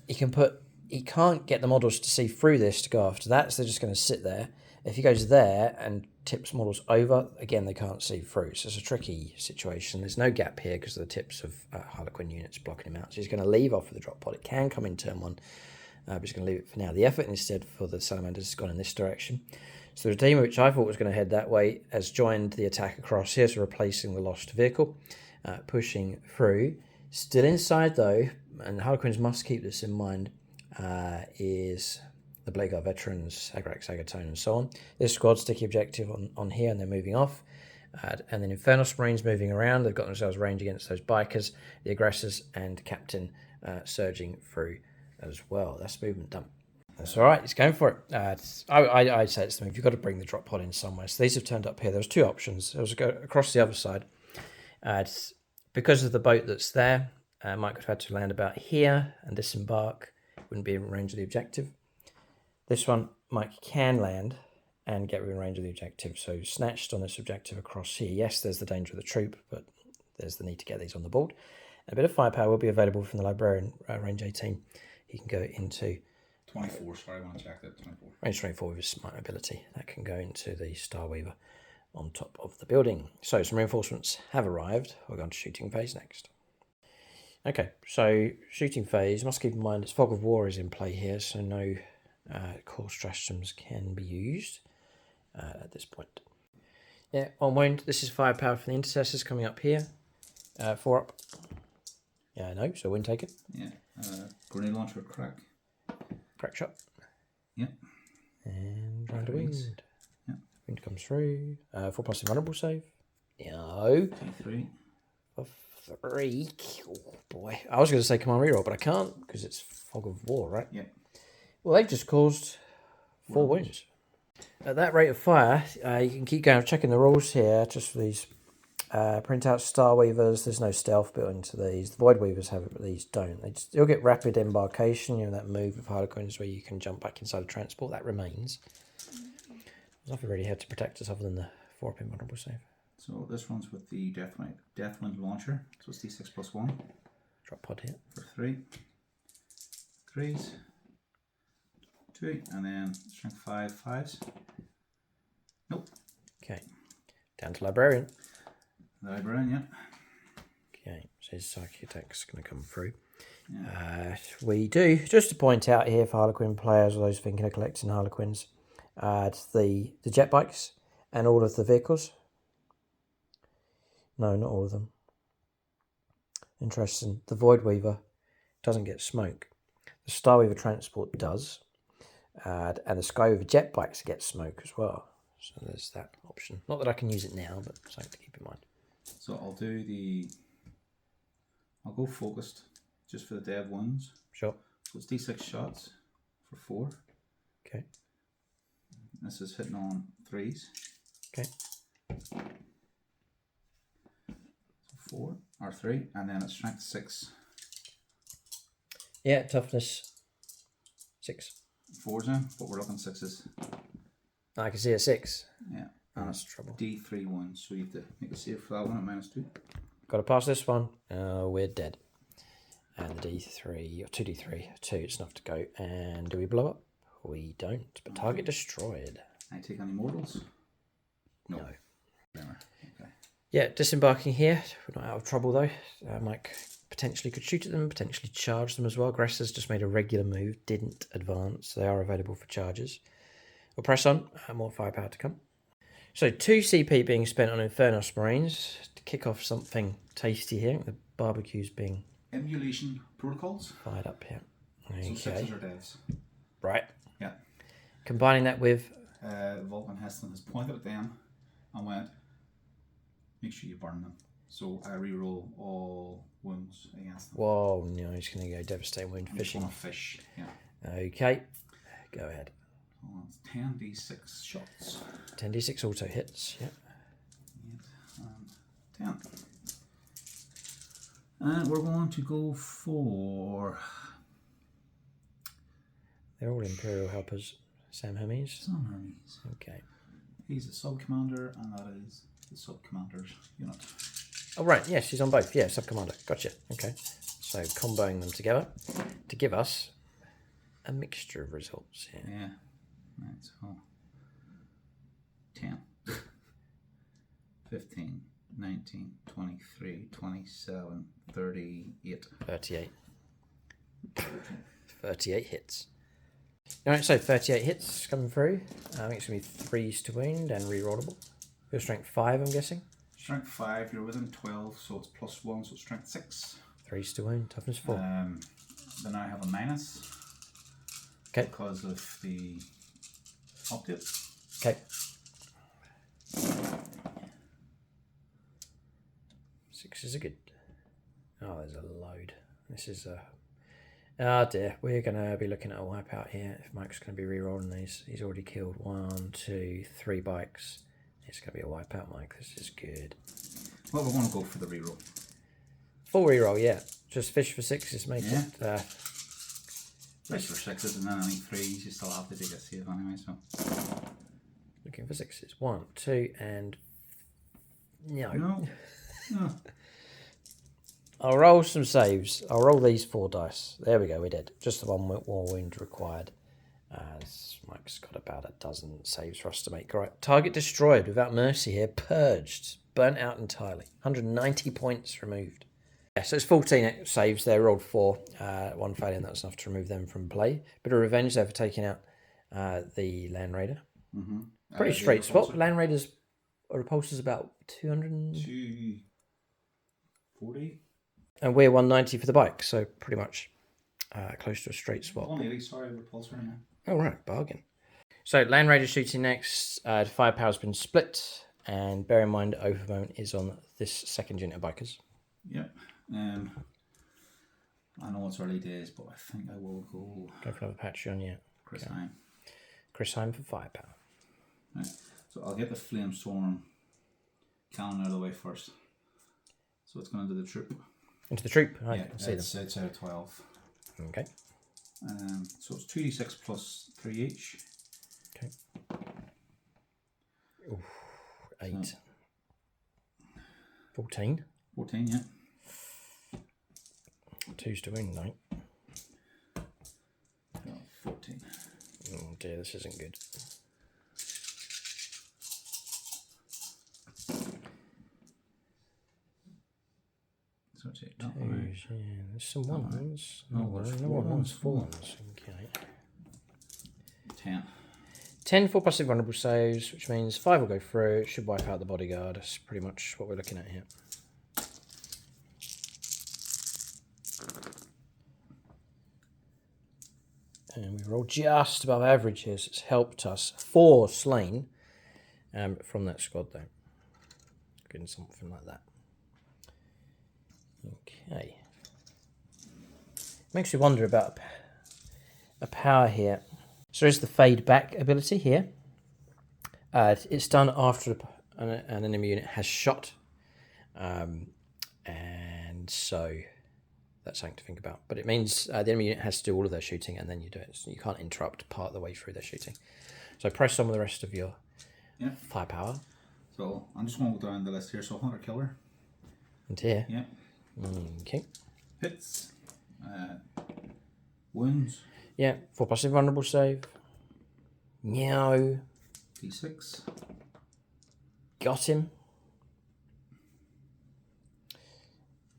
he can't get the models to see through this to go after that, so they're just going to sit there. If he goes there and tips models over, again, they can't see through. So it's a tricky situation. There's no gap here because of the tips of Harlequin units blocking him out. So he's going to leave off with the drop pod. It can come in turn 1, but he's going to leave it for now. The effort instead for the Salamanders has gone in this direction. So the team which I thought was going to head that way has joined the attack across here, so replacing the lost vehicle, pushing through. Still inside though, and Harlequins must keep this in mind, is the Bladeguard veterans, Agrax, Agatone, and so on. This squad sticky objective on here, and they're moving off. And then Infernal Marines moving around. They've got themselves range against those bikers, the aggressors, and Captain surging through as well. That's movement done. That's all right. He's going for it. I say it's the move. You've got to bring the drop pod in somewhere. So these have turned up here. There was 2 options. There was to go across the other side. Because of the boat that's there, Mike would have had to land about here and disembark. Wouldn't be in range of the objective. This one, Mike can land and get within range of the objective. So snatched on this objective across here. Yes, there's the danger of the troop, but there's the need to get these on the board. A bit of firepower will be available from the librarian, range 18. He can go into 24, sorry, I want to check that. 24. Range 24 with his smart ability. That can go into the Star Weaver on top of the building. So some reinforcements have arrived. We're going to shooting phase next. Okay, so shooting phase. Must keep in mind its Fog of War is in play here, so no core stratagems can be used at this point. Yeah, on wound, this is firepower for the intercessors coming up here. 4 up. Yeah, no, so wind taken. Yeah, grenade launcher crack. Crack shot. Yep. And round a wind. Yep. Wind comes through. 4+ invulnerable save. No. T3. 3. Oh boy. I was going to say command reroll, but I can't because it's Fog of War, right? Yeah. Well, they've just caused 4 wounds. At that rate of fire, you can keep going, checking the rules here, just for these printout Star Weavers. There's no stealth built into these. The Void Weavers have it, but these don't. You'll get rapid embarkation, you know, that move of Harlequins where you can jump back inside a transport. That remains. There's nothing really here to protect us other than the 4-up invulnerable save. So this runs with the Deathwind launcher. So it's D6 plus 1. Drop pod here. For 3. 3s. 2. And then strength 5, 5s. Nope. Okay. Down to Librarian. Librarian, yeah. Okay, so his psychic attack's going to come through. Yeah. We do, just to point out here for Harlequin players or those thinking of collecting Harlequins, the jet bikes and all of the vehicles. No, not all of them. Interesting. The Void Weaver doesn't get smoke. The Star Weaver transport does. And the Sky Weaver jet bikes get smoke as well. So there's that option. Not that I can use it now, but something to keep in mind. So I'll go focused just for the dev ones. Sure. So it's D6 shots for 4. Okay. This is hitting on 3s. Okay. So 4 or 3, and then it's strength 6. Yeah, toughness 6. 4s now, but we're looking 6s. I can see a 6. Yeah. And that's trouble. D3 one, so you have to make a save for that one at -2. Got to pass this one. We're dead. And the D3, or 2D3, 2, it's enough to go. And do we blow up? We don't, but target destroyed. I take any mortals? No. Okay. Yeah, disembarking here. We're not out of trouble though. Mike potentially could shoot at them, potentially charge them as well. Aggressors just made a regular move, didn't advance. They are available for charges. We'll press on, more firepower to come. So 2 CP being spent on Infernos Marines to kick off something tasty here. The barbecue's being Emulation protocols. fired up here. Okay. So 6s are devs. Right. Yeah. Combining that with Vulcan Heston has pointed at them and went, make sure you burn them. So I reroll all wounds against them. whoa, no, he's going to go devastating wound fishing. On a fish, yeah. Okay, go ahead. Oh, it's 10d6 shots. 10d6 auto hits. Yeah. 8 and 10. And we're going to go for... They're all Imperial helpers. Sam Hermes. Sam Hermes. Okay. He's a sub-commander, and that is the sub-commander's unit. Oh, right. Yes, he's on both. Yeah, sub-commander. Gotcha. Okay. So comboing them together to give us a mixture of results here. Yeah. Right, so 10, 15, 19, 23, 27, 38. 38. 38 hits. Alright, so 38 hits coming through. I think it's going to be 3s to wound and rerollable. Your strength 5, I'm guessing. Strength 5, you're within 12, so it's +1, so it's strength 6. 3s to wound, toughness 4. Then I have a minus. Okay. Because of the update. Okay. 6s are good. Oh, there's a load. This is a... Oh dear, we're going to be looking at a wipeout here. If Mike's going to be re-rolling these, he's already killed 1, 2, 3 bikes. It's going to be a wipeout, Mike. This is good. Well, we want to go for the reroll. Full reroll, yeah. Just fish for 6s, make Yeah. it... Fish for 6s, and then any 3s, you still have to take a save anyway, so... Looking for 6s. 1, 2, and... No. No. I'll roll some saves. I'll roll these 4 dice. There we go, we did. Just the one war wound required. Mike's got about a dozen saves for us to make. All right, target destroyed without mercy here. Purged. Burnt out entirely. 190 points removed. Yeah, so it's 14 saves there. Rolled 4. 1 failure, and that's enough to remove them from play. Bit of revenge there for taking out the Land Raider. Mm-hmm. Pretty straight swap. Land Raiders repulsors about 240. And we're 190 for the bike, so pretty much close to a straight swap. 180, sorry, repulsor now. Oh, right, bargain. So Land Raider shooting next. Firepower's been split, and bear in mind overbone is on this second unit of bikers. Yep. I know it's early days, but I think I will go for another patch on you. Chris Heim. Chris Heim for firepower. Right. So I'll get the Flamestorm cannon out of the way first. So it's going into the troop. Into the troop? I can see them. It's out of 12. Okay. So it's 2d6 plus 3 each. Okay. Oof, 8. So 14. 14, yeah. 2's to win, no. 14. Oh dear, this isn't good. So take that one. Yeah, there's some ones. No, there's no ones. 4 ones. Okay. 10. 10 for passive vulnerable saves, which means 5 will go through. It should wipe out the bodyguard. That's pretty much what we're looking at here. And we roll just above average here, so it's helped us. 4 slain from that squad, though. Getting something like that. Okay. Makes you wonder about a power here. So there's the fade back ability here. It's done after an enemy unit has shot. And so that's something to think about. But it means the enemy unit has to do all of their shooting and then you do it. So you can't interrupt part of the way through their shooting. So press on with the rest of your firepower. So I'm just going to go down the list here. So Hunter Killer. And here. Yeah. Okay. Hits. Wounds. Yeah. 4 passive vulnerable save. Meow. D6. Got him.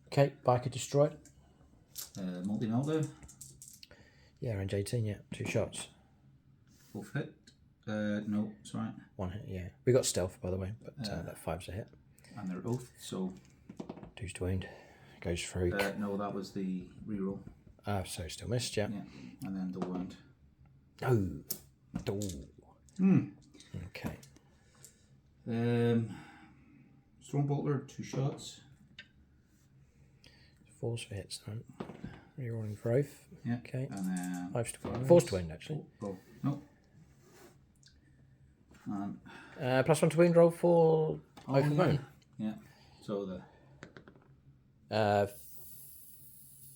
Okay. Biker destroyed. Multi-meldo. Yeah, range 18, yeah. 2 shots. Both hit. No, sorry. 1 hit, yeah. We got stealth, by the way, but that 5's a hit. And they're oath, so... 2's to wound. Goes through. No, that was the reroll. So still missed, yeah. Yeah, and then the wound. Oh. Okay. Stormbolter, 2 shots. 4's for hits, then. Rerolling for oath. Yeah. Okay. And then... 5's to wound. 4's to wound, actually. Oh, no. +1 to wound roll for oath and bone. Yeah. So the...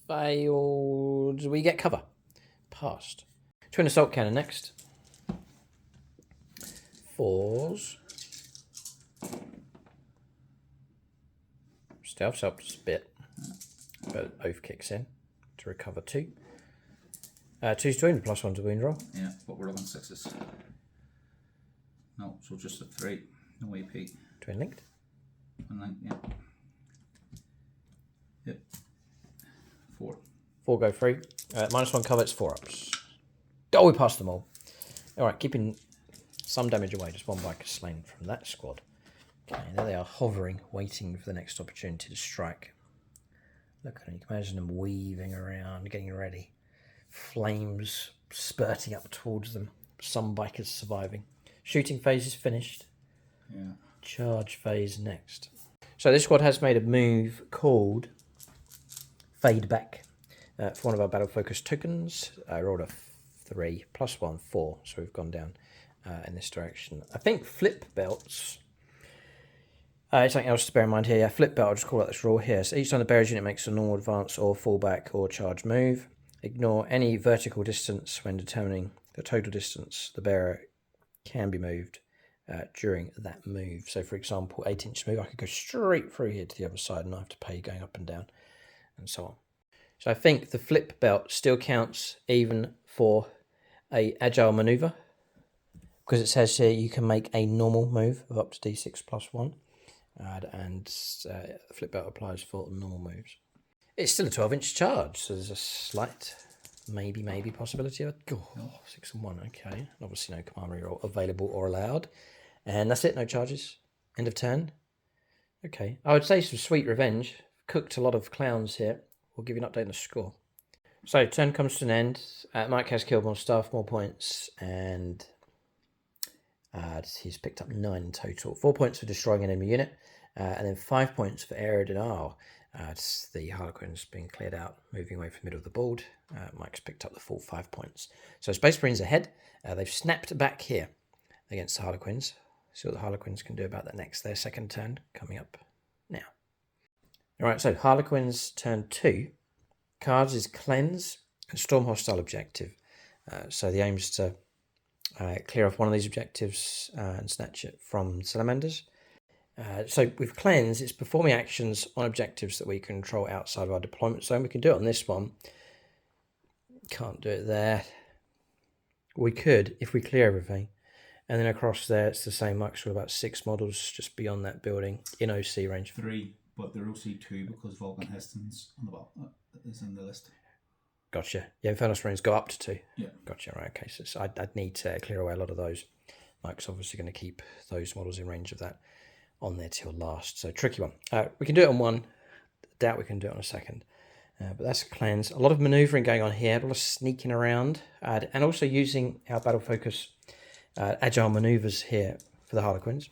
failed. We get cover. Passed. Twin assault cannon next. 4s. Stealth's helped us a bit, but oath kicks in to recover 2. 2's to wound, +1 to wound roll. Yeah, but we're looking 6s. No, so just a 3. No AP. Twin linked. And then, yeah. Yep. 4. 4 go free. -1 cover, it's 4 ups. Oh, we passed them all. Alright, keeping some damage away. Just 1 biker slain from that squad. Okay, there they are, hovering, waiting for the next opportunity to strike. Look at them, you can imagine them weaving around, getting ready. Flames spurting up towards them. Some bikers surviving. Shooting phase is finished. Yeah. Charge phase next. So this squad has made a move called Fade Back for one of our battle focus tokens. I rolled a 3 +1 4, so we've gone down in this direction. I think flip belts. Something else to bear in mind here. Yeah, flip belt. I'll just call out this rule here. So each time the bearer's unit makes a normal advance or fallback or charge move, ignore any vertical distance when determining the total distance the bearer can be moved during that move. So for example, 8-inch move, I could go straight through here to the other side and not have to pay going up and down and so on. So I think the flip belt still counts even for a agile maneuver, because it says here you can make a normal move of up to d6 +1, and flip belt applies for normal moves. It's still a 12-inch charge, so there's a slight maybe possibility of 6 and 1. Okay, obviously no command reroll available or allowed, and that's it. No charges. End of turn. Okay, I would say some sweet revenge. Cooked a lot of clowns here. We'll give you an update on the score. So turn comes to an end. Mike has killed more stuff, more points, and he's picked up 9 in total. 4 points for destroying an enemy unit, and then 5 points for area denial. It's the Harlequins being cleared out, moving away from the middle of the board. Mike's picked up the full 5 points. So Space Marines ahead. They've snapped back here against the Harlequins. See what the Harlequins can do about that next. Their second turn coming up now. All right, so Harlequins turn 2. Cards is Cleanse and Storm Hostile Objective. So the aim is to clear off one of these objectives and snatch it from Salamanders. So with Cleanse, it's performing actions on objectives that we control outside of our deployment zone. We can do it on this one. Can't do it there. We could if we clear everything. And then across there, it's the same much with about 6 models just beyond that building in OC range. 3, but they're OC 2 because Vulcan Heston's on the bottom is in the list. Gotcha. Yeah, Infernus Marines go up to 2. Yeah. Gotcha. Right. Okay. So I'd need to clear away a lot of those. Mike's obviously going to keep those models in range of that on there till last. So tricky one. We can do it on one. Doubt we can do it on a second. But that's a Cleanse. A lot of manoeuvring going on here. A lot of sneaking around. And also using our battle focus agile manoeuvres here for the Harlequins.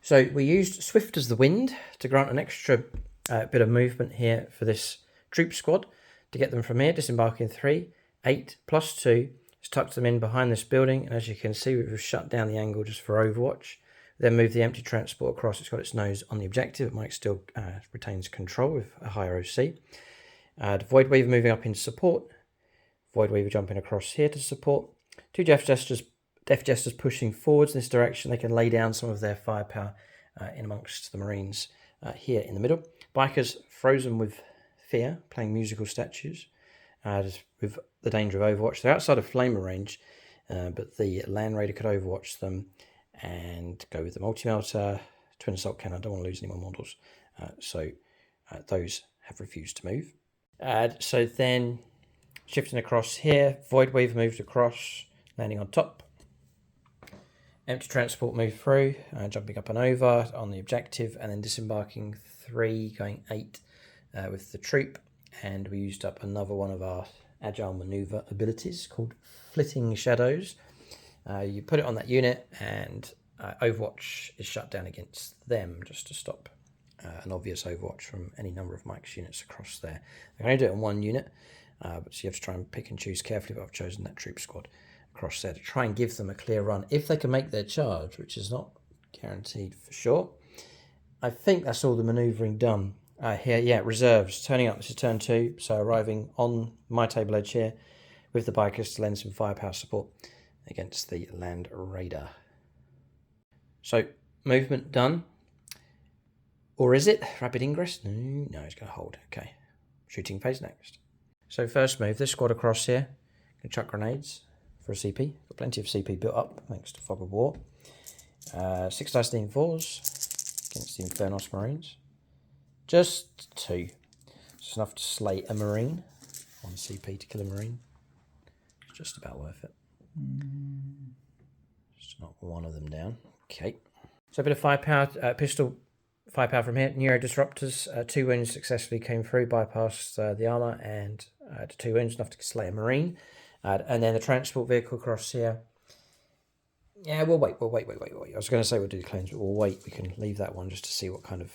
So we used Swift as the Wind to grant an extra bit of movement here for this troop squad to get them from here, disembarking 3, 8 plus 2. Just tucked them in behind this building, and as you can see, we've shut down the angle just for Overwatch. Then move the empty transport across. It's got its nose on the objective. Mike still retains control with a higher OC. Void Weaver moving up in support. Void Weaver jumping across here to support. 2 Death Jesters pushing forwards in this direction. They can lay down some of their firepower in amongst the Marines here in the middle. Bikers frozen with fear, playing musical statues with the danger of Overwatch. They're outside of flamer range, but the Land Raider could Overwatch them and go with the multi-melter, twin assault cannon. I don't want to lose any more models. So those have refused to move. So then shifting across here, Void Weaver moved across, landing on top. Empty transport moved through, jumping up and over on the objective, and then disembarking 3, going 8 with the troop. And we used up another one of our agile maneuver abilities called Flitting Shadows. You put it on that unit, and Overwatch is shut down against them just to stop an obvious Overwatch from any number of Mike's units across there. I can only do it on one unit, but so you have to try and pick and choose carefully, but I've chosen that troop squad across there to try and give them a clear run if they can make their charge, which is not guaranteed for sure. I think that's all the manoeuvring done. Here, yeah, reserves turning up. This is turn 2, so arriving on my table edge here with the bikers to lend some firepower support against the Land Raider. So movement done, or is it rapid ingress? No, it's going to hold. Okay, shooting phase next. So first move, this squad across here can chuck grenades for a CP. Got plenty of CP built up thanks to Fog of War. 6 dice D4s against the Infernus Marines. Just 2. It's enough to slay a Marine. 1 CP to kill a Marine. It's just about worth it. Just knock one of them down. Okay. So a bit of firepower, pistol firepower from here. Neuro Disruptors. 2 wounds successfully came through, bypassed the armour, and 2 wounds, enough to slay a Marine. And then the transport vehicle across here. Yeah, we'll wait. I was going to say we'll do the claims, but we'll wait. We can leave that one just to see what kind of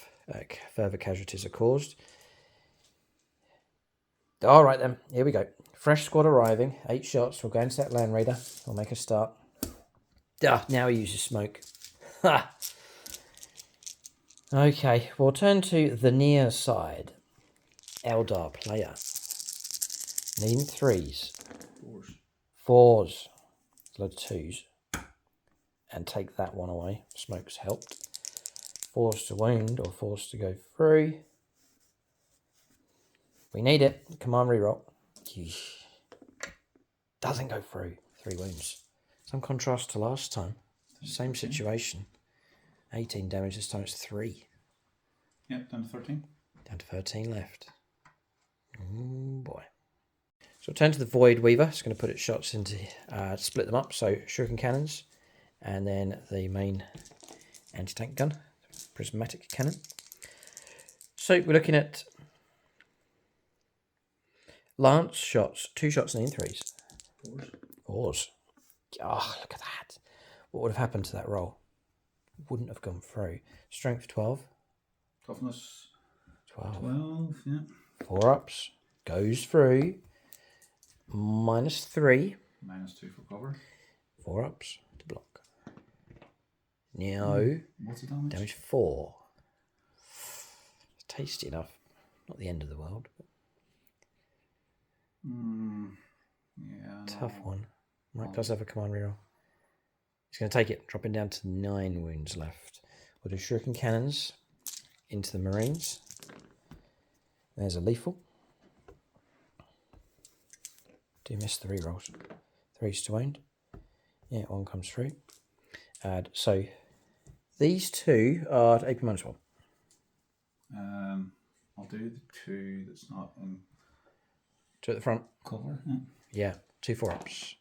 further casualties are caused. All right, then. Here we go. Fresh squad arriving. 8 shots. We'll go into that Land Raider. We'll make a start. Now he uses smoke. Ha! Okay, we'll turn to the near side. Eldar player. Needing 3s. 4s. A lot of 2s. And take that one away. Smoke's helped. 4s to wound or 4s to go through. We need it. Command reroll. Doesn't go through. 3 wounds. Some contrast to last time. Same situation. 18 damage. This time it's 3. Yep, down to 13. Down to 13 left. Oh boy. So turn to the Void Weaver. It's going to put its shots into, split them up. So Shuriken Cannons, and then the main anti-tank gun, prismatic cannon. So we're looking at lance shots, 2 shots and in 3s. 4s. Oh, look at that. What would have happened to that roll? Wouldn't have gone through. Strength 12. Toughness 12. yeah. 4 ups. Goes through. -3. -2 for cover. 4 ups to block. Now, what's the damage? Damage 4. Tasty enough. Not the end of the world. Yeah. Tough one. Mike does have a command reroll. He's going to take it, dropping down to 9 wounds left. We'll do Shuriken Cannons into the Marines. There's a lethal. Do miss the rerolls. 3s to wound. Yeah, 1 comes through. So these 2 are AP -1. I'll do the 2 that's not in 2 at the front. cover. Yeah, 2 4-ups.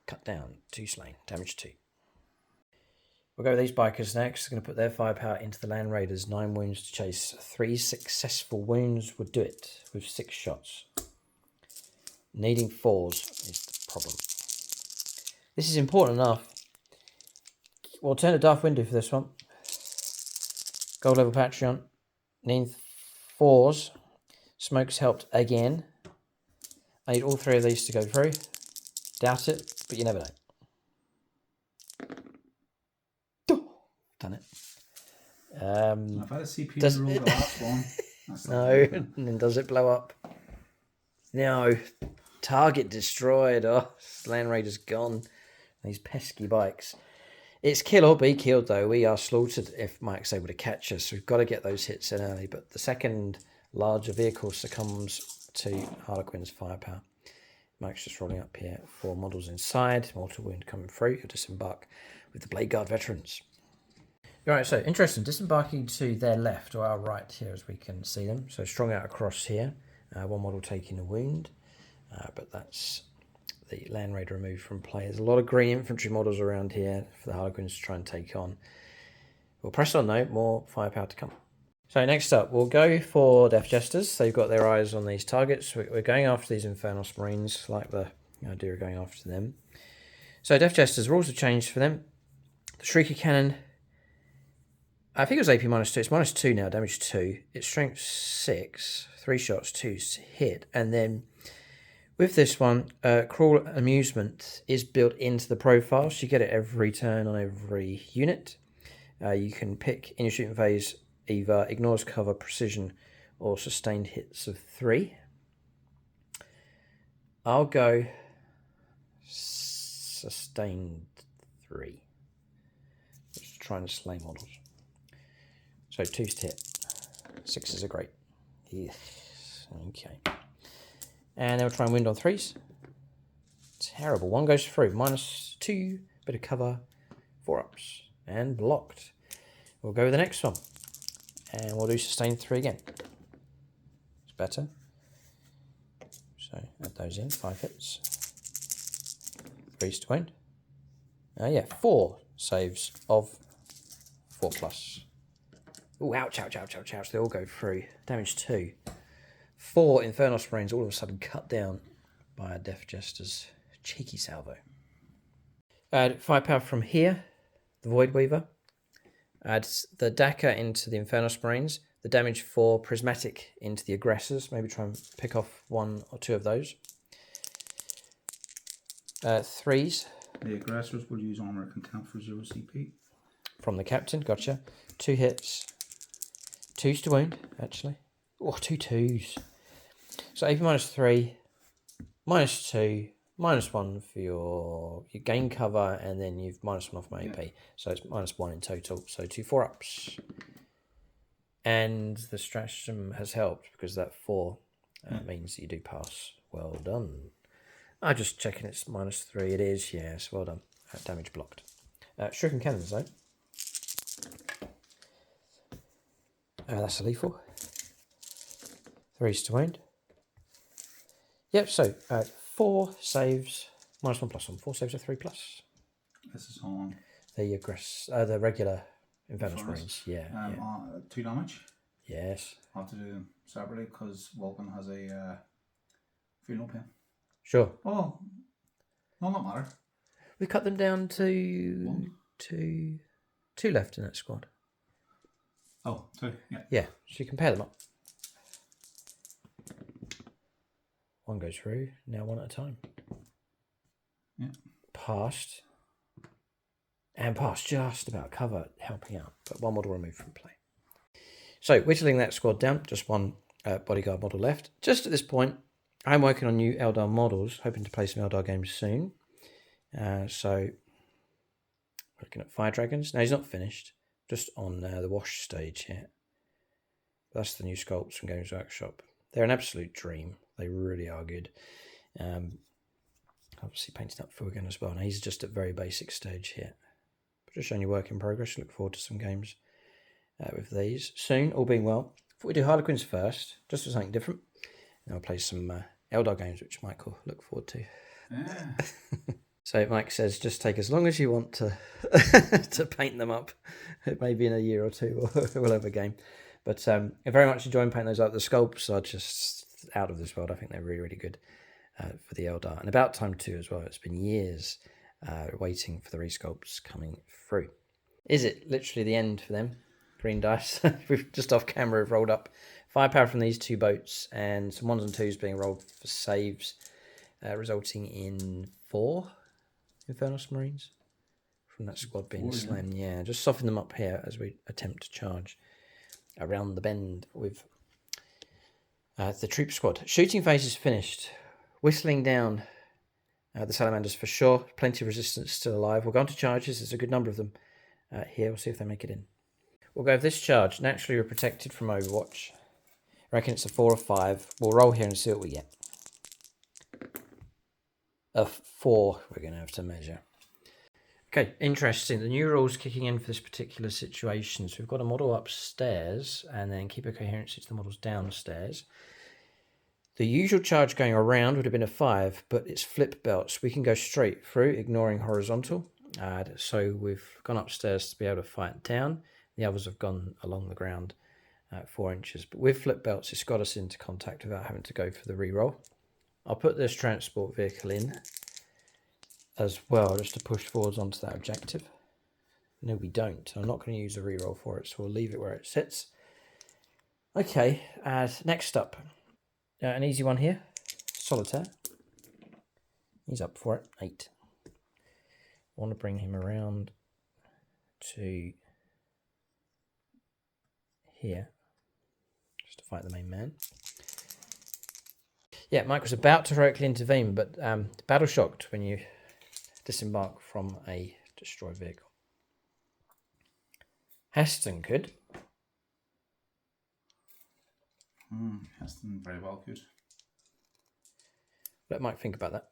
Cut down, 2 slain, damage 2. We'll go with these bikers next. They're going to put their firepower into the Land Raiders. 9 wounds to chase. 3 successful wounds would do it with 6 shots. Needing 4s is the problem. This is important enough. We'll turn to Darth Windu for this one. Gold level Patreon. Need 4s. Smoke's helped again. I need all 3 of these to go through. Doubt it, but you never know. Done it. I've had a CPU roll the last one. No, and then does it blow up? No. Target destroyed. Oh, Land Raider's gone. These pesky bikes. It's kill or be killed, though. We are slaughtered if Mike's able to catch us. We've got to get those hits in early. But the second larger vehicle succumbs to Harlequin's firepower. Mike's just rolling up here. 4 models inside. Mortal wound coming through. You'll disembark with the Blade Guard veterans. Right, so interesting. Disembarking to their left or our right here as we can see them. So strung out across here. 1 model taking a wound. But that's the Land Raider removed from play. There's a lot of green infantry models around here for the Harlequins to try and take on. We'll press on though, more firepower to come. So next up, we'll go for Death Jesters. They've got their eyes on these targets. We're going after these Infernal Marines, like the idea of going after them. So Death Jesters, rules have changed for them. The Shrieker Cannon, I think it was AP -2. It's -2 now, damage 2. It's strength 6, 3 shots, 2 hit. And then with this one, Cruel Amusement is built into the profile. So you get it every turn on every unit. You can pick in your shooting phase either ignores cover, precision, or sustained hits of 3. I'll go sustained 3. Just trying to slay models. So 2s to hit. 6s are great. Yes. Okay. And then we'll try and wound on 3s. Terrible. 1 goes through. -2. Bit of cover. 4 ups. And blocked. We'll go with the next one. And we'll do sustain 3 again. It's better. So add those in. 5 hits. 3s to wound. Yeah, 4 saves of 4+. Oh, ouch, ouch, ouch, ouch, ouch. They all go through. Damage 2. 4 Infernal Marines all of a sudden cut down by a Death Jester's cheeky salvo. Add firepower from here. The Void Weaver. Add the Daka into the Infernal Marines. The damage 4 Prismatic into the Aggressors. Maybe try and pick off 1 or 2 of those. 3s. The Aggressors will use Armor Contempt for 0 CP. From the Captain, gotcha. 2 hits. 2s to wound, actually. Oh, 2 2s. So AP -3, -2, -1 for your gain cover, and then you've -1 off my AP. So it's -1 in total. So 2 4 ups. And the stratagem has helped because that 4 means that you do pass. Well done. I'm just checking it's -3. It is, yes. Well done. Damage blocked. Shuriken Cannons, though. That's a lethal. 3s to wound. Yep, so 4 saves, -1/+1. 4 saves are 3+. This is on The regular Infernus Marines. Yeah. 2 damage. Yes. I have to do them separately because Vulcan has a feel no pain. Sure. Oh, no, not matter. We cut them down to 1. 2 left in that squad. Oh, 2, yeah. Yeah, so you compare them up. 1 goes through, now 1 at a time. Yeah. Passed. And passed just about cover, helping out, but 1 model removed from play. So, whittling that squad down, just 1 bodyguard model left. Just at this point, I'm working on new Eldar models, hoping to play some Eldar games soon. So, looking at Fire Dragons. Now, he's not finished, just on the wash stage here. That's the new sculpts from Games Workshop. They're an absolute dream. They really are good. Obviously painted up full again as well. Now, he's just at very basic stage here. But just showing you work in progress. Look forward to some games with these soon, all being well. Thought we'd do Harlequins first, just for something different. And I'll play some Eldar games, which Mike will look forward to. Yeah. So Mike says, just take as long as you want to to paint them up. It may be in a year or 2 or we'll have a game. But I very much enjoy painting those up. The sculpts are just out of this world. I think they're really, really good for the Eldar. And about time too as well. It's been years waiting for the resculpts coming through. Is it literally the end for them? Green dice. We've just off camera have rolled up firepower from these 2 boats and some 1s and 2s being rolled for saves, resulting in 4 Infernus Marines from that squad being slain. Yeah, just soften them up here as we attempt to charge around the bend with the troop squad. Shooting phase is finished. Whistling down the Salamanders for sure. Plenty of resistance still alive. We'll go on to charges. There's a good number of them here. We'll see if they make it in. We'll go with this charge. Naturally, we're protected from Overwatch. I reckon it's a 4 or 5. We'll roll here and see what we get. A 4 we're going to have to measure. Okay, interesting. The new rules kicking in for this particular situation. So we've got a model upstairs and then keep a coherency to the models downstairs. The usual charge going around would have been a 5, but it's flip belts. We can go straight through, ignoring horizontal. So we've gone upstairs to be able to fight down. The others have gone along the ground 4 inches. But with flip belts, it's got us into contact without having to go for the reroll. I'll put this transport vehicle in as well, just to push forwards onto that objective. No, we don't. I'm not going to use a reroll for it, so we'll leave it where it sits. Okay, next up. An easy one here. Solitaire. He's up for it. 8. I want to bring him around to here, just to fight the main man. Yeah, Mike was about to heroically intervene, but battle shocked when you disembark from a destroyed vehicle. Heston could. Heston very well could. Let Mike think about that.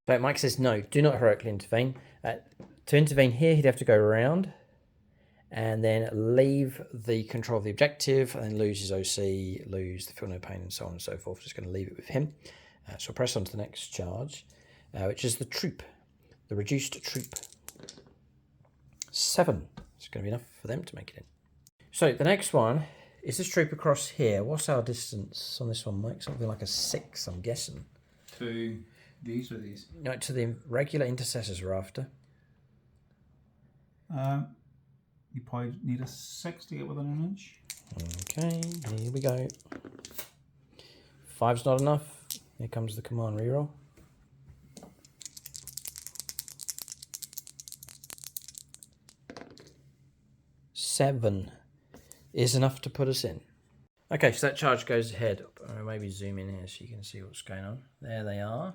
But Mike says no, do not heroically intervene. To intervene here, he'd have to go around and then leave the control of the objective and then lose his OC, lose the feel no pain and so on and so forth. Just going to leave it with him. So I'll press on to the next charge, which is the troop, the reduced troop. 7. It's going to be enough for them to make it in. So the next one is this troop across here. What's our distance on this one, Mike? Something like a 6, I'm guessing. To these or these? No, to the regular intercessors we're after. You probably need a 6 to get within an inch. Okay, here we go. 5's not enough. Here comes the command reroll. Seven is enough to put us in. Okay, so that charge goes ahead. I'll maybe zoom in here so you can see what's going on. There they are.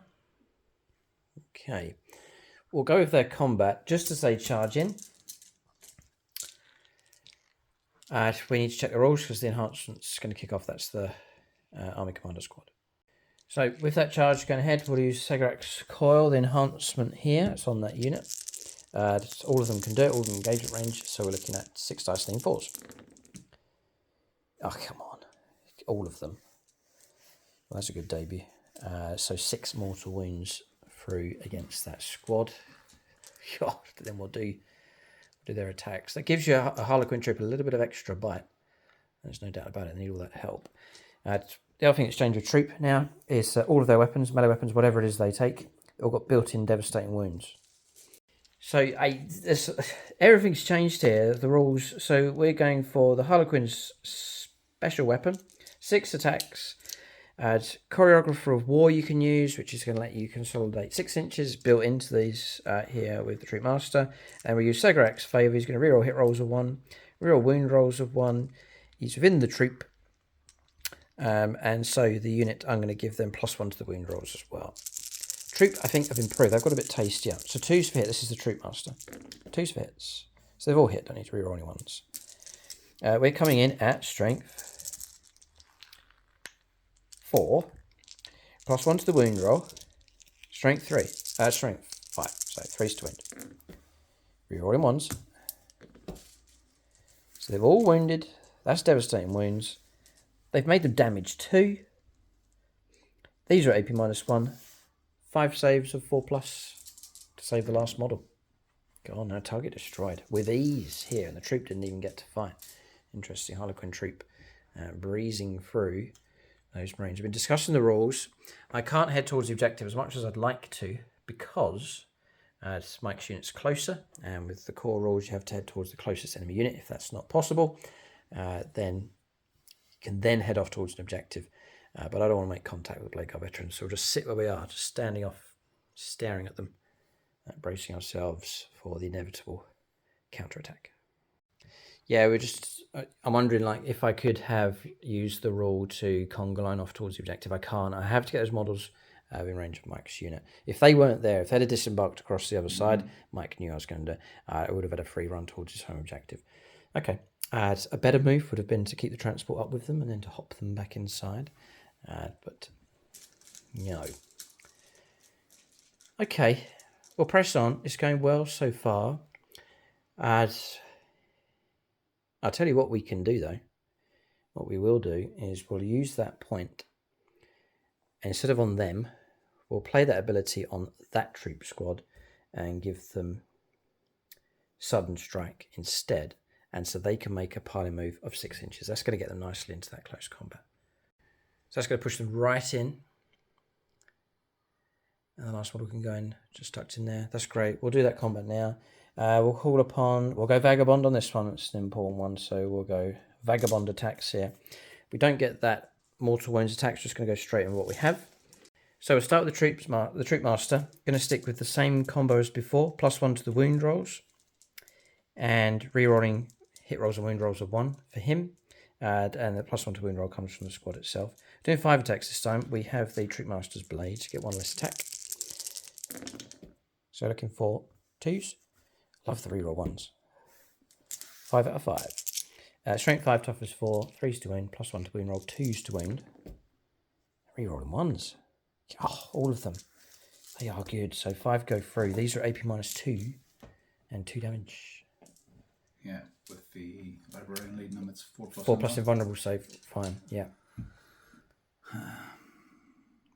Okay, we'll go with their combat just as they charge in. We need to check the rules because the enhancement's going to kick off. That's the Army Commander Squad. So with that charge going ahead, we'll use CODEX Coil, the enhancement here. It's on that unit. All of them can do it, all of them engage at range. So we're looking at 6 dice lean 4s. Oh, come on. All of them. Well, that's a good debut. So 6 mortal wounds through against that squad. God, then we'll do their attacks. That gives you a Harlequin troop a little bit of extra bite. There's no doubt about it. They need all that help. The other thing that's changed with troop now is all of their weapons, melee weapons, whatever it is they take, all got built-in devastating wounds. So everything's changed here, the rules. So we're going for the Harlequin's special weapon, 6 attacks. Choreographer of War you can use, which is going to let you consolidate 6 inches built into these here with the Troop Master. And we use Segarak's Favour. He's going to reroll hit rolls of 1, reroll wound rolls of 1. He's within the troop. And so the unit, I'm going to give them +1 to the wound rolls as well. Troop, I think, have improved. They've got a bit tastier. So 2s for hit. This is the Troop Master. 2s for hits. So they've all hit. Don't need to reroll any ones. We're coming in at strength 4. +1 to the wound roll. Strength 3. Strength 5. So 3s to wound. Rerolling 1s. So they've all wounded. That's devastating wounds. They've made them damage 2. These are AP -1. 5 saves of 4+ to save the last model. Go on now, target destroyed. With ease here, and the troop didn't even get to fight. Interesting, Harlequin troop breezing through those Marines. We've been discussing the rules. I can't head towards the objective as much as I'd like to because Mike's unit's closer, and with the core rules you have to head towards the closest enemy unit. If that's not possible, then you can then head off towards an objective. But I don't want to make contact with Blade Guard veterans, so we'll just sit where we are, just standing off, staring at them, bracing ourselves for the inevitable counterattack. Yeah, I'm wondering like if I could have used the rule to conga line off towards the objective. I can't. I have to get those models in range of Mike's unit. If they weren't there, if they'd have disembarked across the other side, Mike knew I was going to. I would have had a free run towards his home objective. Okay. A better move would have been to keep the transport up with them and then to hop them back inside. But no. Okay, we'll press on. It's going well so far. I'll tell you what we can do though. What we will do is we'll use that point. And instead of on them, we'll play that ability on that troop squad and give them sudden strike instead. And so they can make a piling move of 6 inches. That's going to get them nicely into that close combat. So that's going to push them right in. And the last model can go in, just tucked in there. That's great. We'll do that combat now. We'll go Vagabond on this one. It's an important one. So we'll go Vagabond attacks here. If we don't get that mortal wounds attack, it's just going to go straight in what we have. So we'll start with the Troop Master. Going to stick with the same combo as before. +1 to the wound rolls. And rerolling hit rolls and wound rolls of 1 for him. And the +1 to wound roll comes from the squad itself. Doing 5 attacks this time. We have the Troop Master's Blade to get 1 less attack. So looking for 2s. Love the reroll 1s. 5 out of 5. Strength 5, toughness 4, 3s to wound, +1 to wound roll, 2s to wound. Rerolling 1s. Oh, all of them. They are good. So 5 go through. These are AP -2 and 2 damage. Yeah, with the librarian leading them, it's 4+ invulnerable save. Fine, yeah.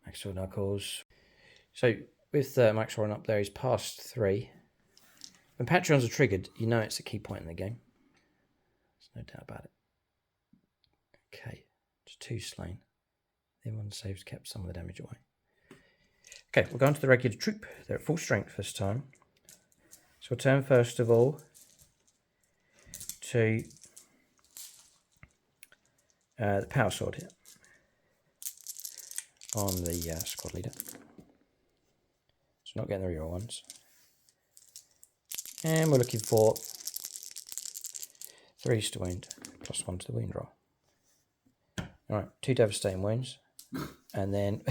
Max Sword Knuckles. So with Max Sword up there, he's past 3. When Patreons are triggered, you know it's a key point in the game. There's no doubt about it. Okay, just 2 slain. The 1 saves kept some of the damage away. Okay, we'll go on to the regular troop. They're at full strength this time. So we'll turn first of all to the power sword here on the squad leader. So not getting the real ones. And we're looking for 3s to wound, +1 to the wound roll. Alright, 2 devastating wounds. And then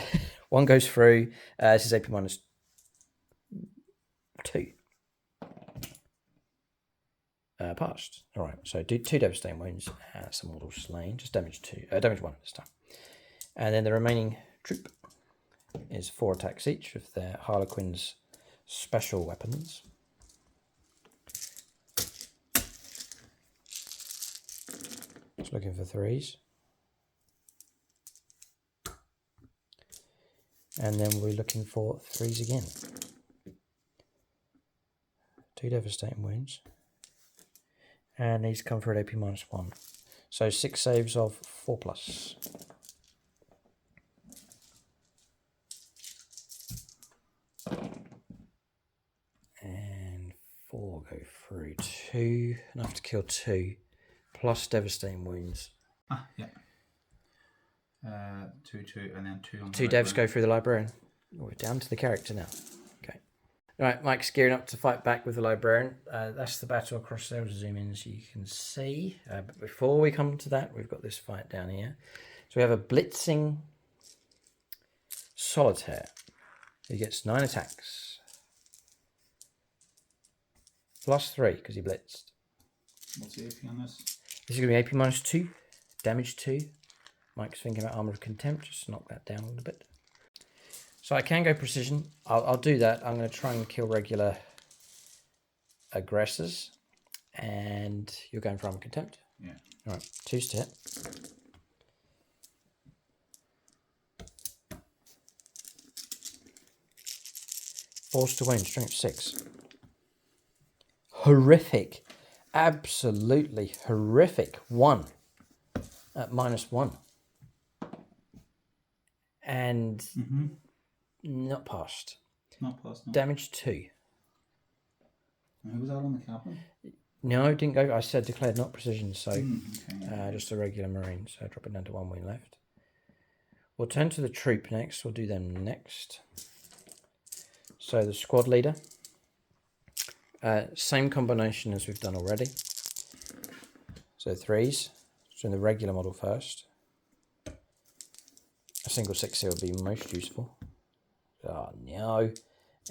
1 goes through. This is AP -2. Passed. Alright, so 2 devastating wounds, some models slain, just damage 1 this time. And then the remaining troop is 4 attacks each with their Harlequins special weapons. Just looking for 3s. And then we're looking for 3s again. 2 devastating wounds. And these come for an AP -1. So 6 saves of 4+. And 4 go through. 2, enough to kill 2. Plus devastating wounds. Ah, yeah. 2, 2, and then 2 on the 2 devs go through the librarian. We're down to the character now. Okay. Right, Mike's gearing up to fight back with the librarian. That's the battle across there. I'll zoom in so you can see. But before we come to that, we've got this fight down here. So we have a blitzing solitaire. He gets 9 attacks. +3 because he blitzed. What's the AP on this? This is going to be AP -2, damage 2. Mike's thinking about Armor of Contempt, just knock that down a little bit. So I can go precision. I'll do that. I'm going to try and kill regular aggressors. And you're going for Armor of Contempt? Yeah. All right, 2s to hit. Force to wound, strength 6. Horrific. Absolutely horrific. 1 at -1. And not passed. Not passed, no. Damage 2. Who was that on the captain? No, didn't go. I said declared not precision, so Okay. just a regular marine. So drop it down to 1 wound left. We'll turn to the troop next. We'll do them next. So the squad leader. Same combination as we've done already. So 3s. So in the regular model first. A single 6 here would be most useful. Oh no.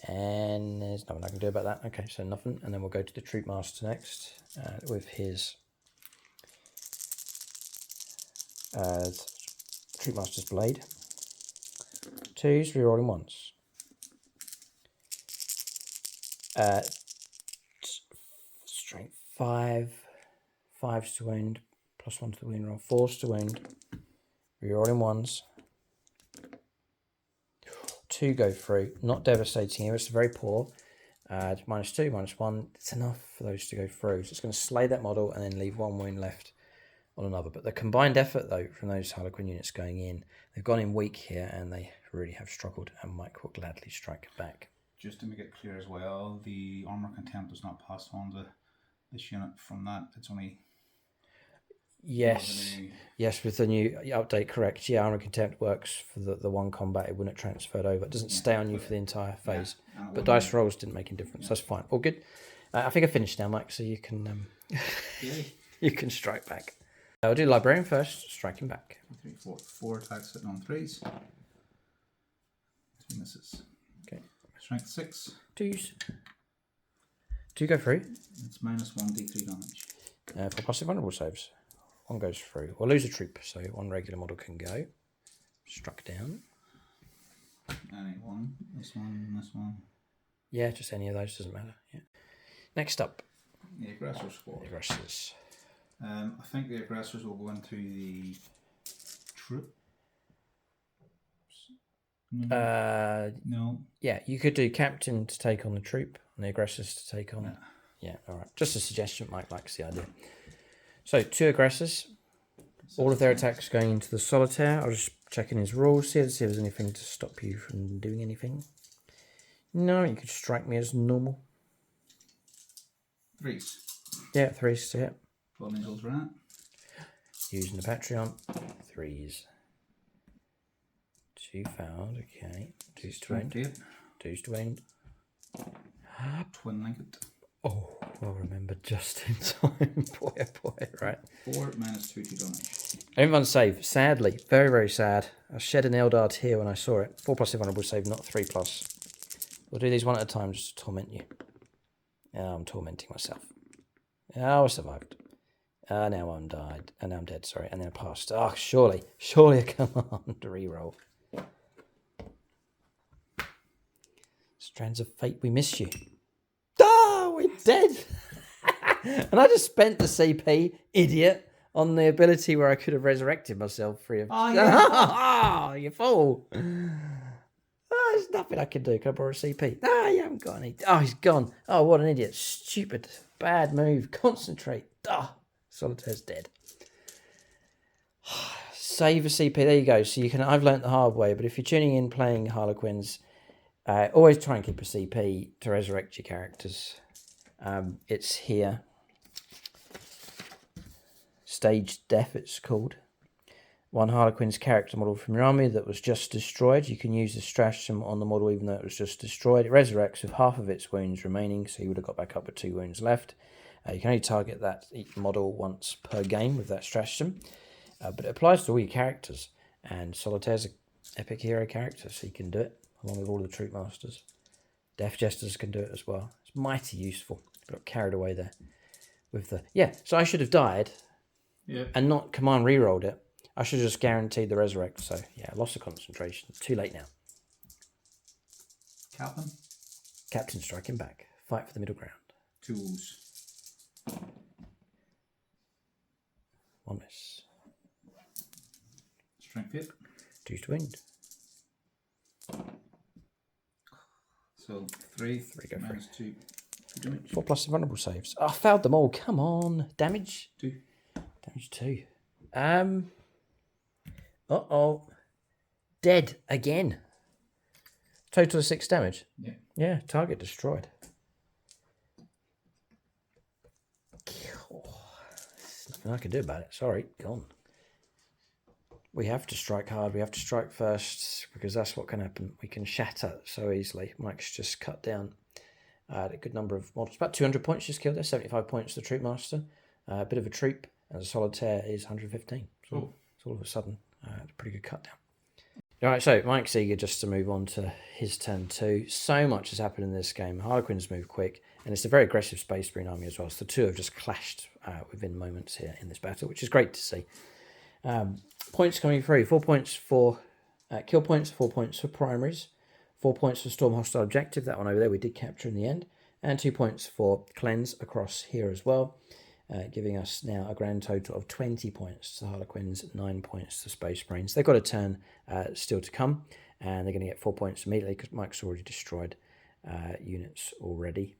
And there's nothing I can do about that. Okay, so nothing. And then we'll go to the Troop Master next with his Troop Master's Blade. 2s, rerolling 1s. Strength 5. 5s to wound, +1 to the wound roll. 4s to wound, rerolling 1s. 2 go through, not devastating here, it's very poor. -2, -1, it's enough for those to go through. So it's going to slay that model and then leave 1 wound left on another. But the combined effort, though, from those Harlequin units going in, they've gone in weak here and they really have struggled, and Mike will gladly strike back. Just to make it clear as well, the Armor Contempt does not pass on to this unit from that. It's only... Yes, with the new update, correct. Yeah, Armor Contempt works for the one combat. It wouldn't have transferred over. It doesn't stay on you for the entire phase. Yeah, but dice rolls didn't make any difference. That's fine. All good. I think I finished now, Mike, so you can you can strike back. I'll do Librarian first, striking back. 3, 4, 4 attacks hitting on 3s. 2 misses. Okay. Strength 6. 2s. 2 go through. It's -1 D3 damage. For passive vulnerable saves. 1 goes through. We'll lose a troop, so 1 regular model can go. Struck down. Any one. This one, this one. Yeah, just any of those, doesn't matter. Yeah. Next up. The Aggressor Squad. The aggressors. I think the aggressors will go into the troop. No. Yeah, you could do captain to take on the troop and the aggressors to take on. Yeah, all right. Just a suggestion. Mike likes the idea. So 2 aggressors. All of their attacks going into the solitaire. I'll just check in his rules here to see if there's anything to stop you from doing anything. No, you could strike me as normal. 3s. Yeah, 3s to hit. 12 Angels Rat. Using the Patreon. 3s. 2 fouled, okay. 2s to wound. 2s to wound. Twin Linket. Oh, well remembered just in time. Boy, oh boy, right. 4 -2 to damage. Everyone's save. Sadly, very, very sad. I shed an Eldar tear when I saw it. 4+ vulnerable save, not 3+. We'll do these one at a time just to torment you. I'm tormenting myself. Oh, I survived. Now I'm died. And now I'm dead, sorry. And then I passed. Oh, surely a command to reroll. Strands of Fate, we miss you. Oh, we're dead. And I just spent the CP, idiot, on the ability where I could have resurrected myself free of... Oh, yeah. You fool. there's nothing I can do. Can I borrow a CP? No, you haven't got any. Oh, he's gone. Oh, what an idiot. Stupid. Bad move. Concentrate. Solitaire's dead. Save a CP. There you go. So you can. I've learnt the hard way, but if you're tuning in playing Harlequins, always try and keep a CP to resurrect your characters. It's here. Staged death, it's called. One Harlequin's character model from your army that was just destroyed. You can use the stratagem on the model even though it was just destroyed. It resurrects with half of its wounds remaining, so you would have got back up with 2 wounds left. You can only target that model once per game with that stratagem, but it applies to all your characters. And Solitaire's an epic hero character, so you can do it along with all the troop masters. Death Jesters can do it as well. It's mighty useful. Got carried away there with the So I should have died, and not command re-rolled it. I should have just guaranteed the resurrect. So yeah, loss of concentration. Too late now. Captain striking back. Fight for the middle ground. Tools. 1 miss. Strength hit. 2 to wound. So 3 go minus 2. 4 plus vulnerable saves. I failed them all. Come on. Damage? 2. Damage 2. Dead again. Total of 6 damage. Yeah, target destroyed. There's nothing I can do about it. Sorry, gone. We have to strike hard. We have to strike first because that's what can happen. We can shatter so easily. Mike's just cut down a good number of models. About 200 points just killed there. 75 points to the troop master. A bit of a troop. And the Solitaire is 115. So it's all of a sudden a pretty good cut down. All right, so Mike's eager just to move on to his turn 2. So much has happened in this game. Harlequins move quick, and it's a very aggressive Space Marine army as well. So the two have just clashed within moments here in this battle, which is great to see. Points coming through. 4 points for kill points, 4 points for primaries, 4 points for storm hostile objective. That one over there we did capture in the end. And 2 points for cleanse across here as well. Giving us now a grand total of 20 points to Harlequins, 9 points to Space Marines. They've got a turn still to come, and they're going to get 4 points immediately because Mike's already destroyed units already.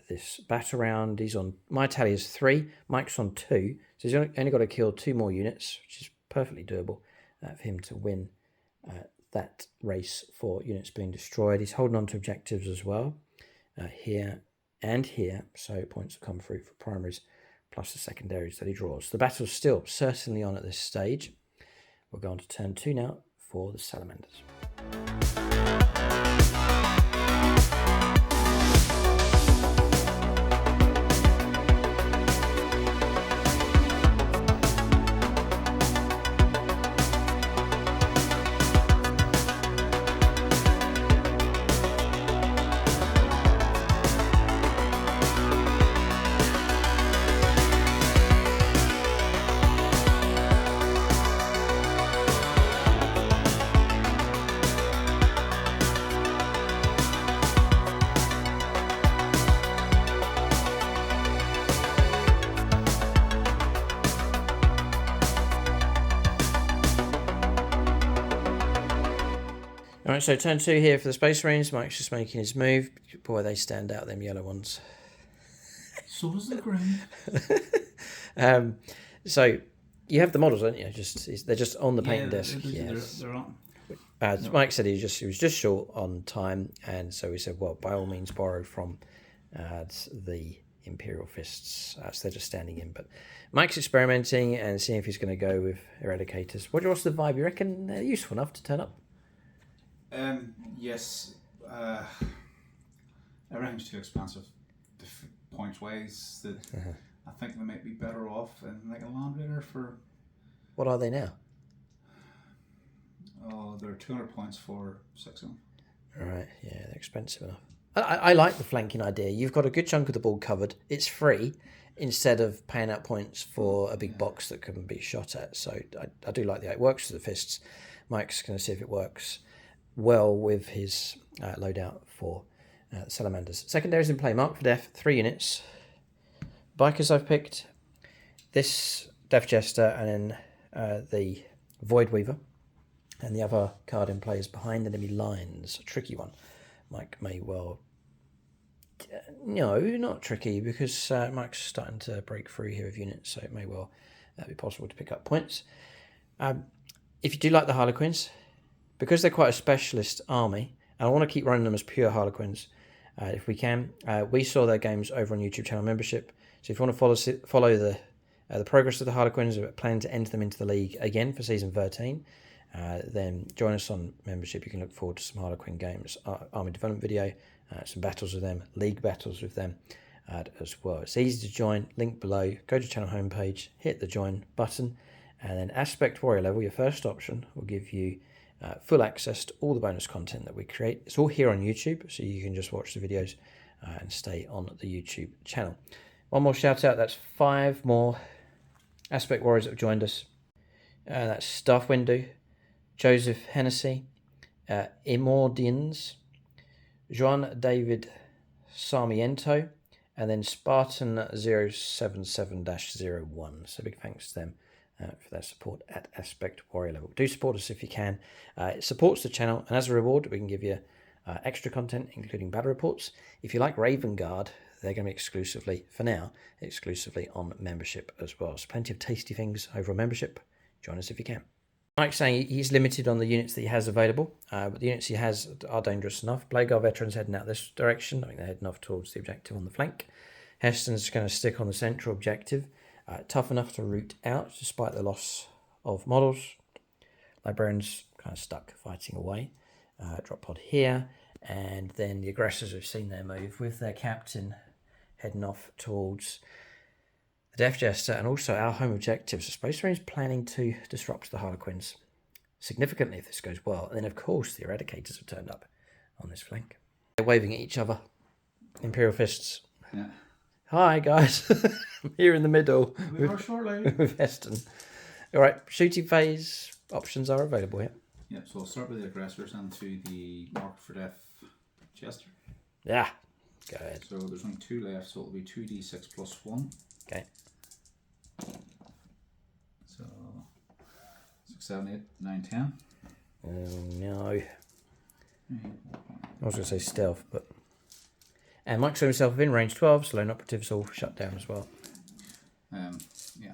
This battle round, he's on, my tally is 3, Mike's on 2, so he's only got to kill 2 more units, which is perfectly doable for him to win that race for units being destroyed. He's holding on to objectives as well, here and here, so points will come through for primaries, plus the secondaries that he draws. The battle's still certainly on at this stage. We're going to turn 2 now for the Salamanders. Alright, so turn 2 here for the Space Marines. Mike's just making his move. Boy, they stand out, them yellow ones. So does the green. So you have the models, don't you? They're just on the painting desk. They're on. Mike said he was just short on time, and so we said, well, by all means, borrow from the Imperial Fists. So they're just standing in. But Mike's experimenting and seeing if he's going to go with Eradicators. What's the vibe? You reckon they're useful enough to turn up? Yes. Everything's too expensive. Points wise, that I think they might be better off in like a Land Raider for. What are they now? Oh, they're 200 points for 6 of them. Right, yeah, they're expensive enough. I like the flanking idea. You've got a good chunk of the board covered. It's free instead of paying out points for a big box that can be shot at. So I do like the way it works for the fists. Mike's going to see if it works well with his loadout for Salamanders. Secondaries in play. Mark for Death, 3 units. Bikers I've picked. This Death Jester and then the Void Weaver. And the other card in play is behind enemy lines. A tricky one. Mike may well... No, not tricky, because Mike's starting to break through here with units, so it may well be possible to pick up points. If you do like the Harlequins, because they're quite a specialist army, and I want to keep running them as pure Harlequins if we can. We saw their games over on YouTube channel membership, so if you want to follow the progress of the Harlequins, we're planning to enter them into the league again for season 13. Then join us on membership. You can look forward to some Harlequin games, army development video, some battles with them, league battles with them as well. It's easy to join, link below, go to channel homepage, hit the join button, and then Aspect Warrior level, your first option, will give you full access to all the bonus content that we create. It's all here on YouTube, so you can just watch the videos and stay on the YouTube channel. One more shout out, that's 5 more Aspect Warriors that have joined us. That's Staff Windu, Joseph Hennessy, Imordians, Juan David Sarmiento, and then Spartan 077-01. So big thanks to them for their support at Aspect Warrior level. Do support us if you can. It supports the channel, and as a reward, we can give you extra content, including battle reports. If you like Raven Guard, they're going to be exclusively, for now, exclusively on membership as well. So plenty of tasty things over on membership. Join us if you can. Mike's saying he's limited on the units that he has available, but the units he has are dangerous enough. Blade Guard veterans heading out this direction. I think they're heading off towards the objective on the flank. Heston's going to stick on the central objective. Tough enough to root out despite the loss of models. Librarians kind of stuck fighting away. Drop pod here. And then the aggressors, we've seen their move with their captain heading off towards the Death Jester and also our home objectives. So Space Marines planning to disrupt the Harlequins significantly if this goes well. And then, of course, the Eradicators have turned up on this flank. They're waving at each other. Imperial Fists. Yeah. Hi, guys. I'm here in the middle. We are shortly. With Heston. All right, shooting phase options are available here. Yep, so I'll start with the aggressors and to the Mark for Death Jester. Yeah, go ahead. So there's only 2 left, so it'll be 2d6 plus 1. Okay. So 6, 7, 8, 9, 10. Oh, no. I was going to say stealth, but... And Mike's showing himself within range 12, so lone operatives all shut down as well. Yeah,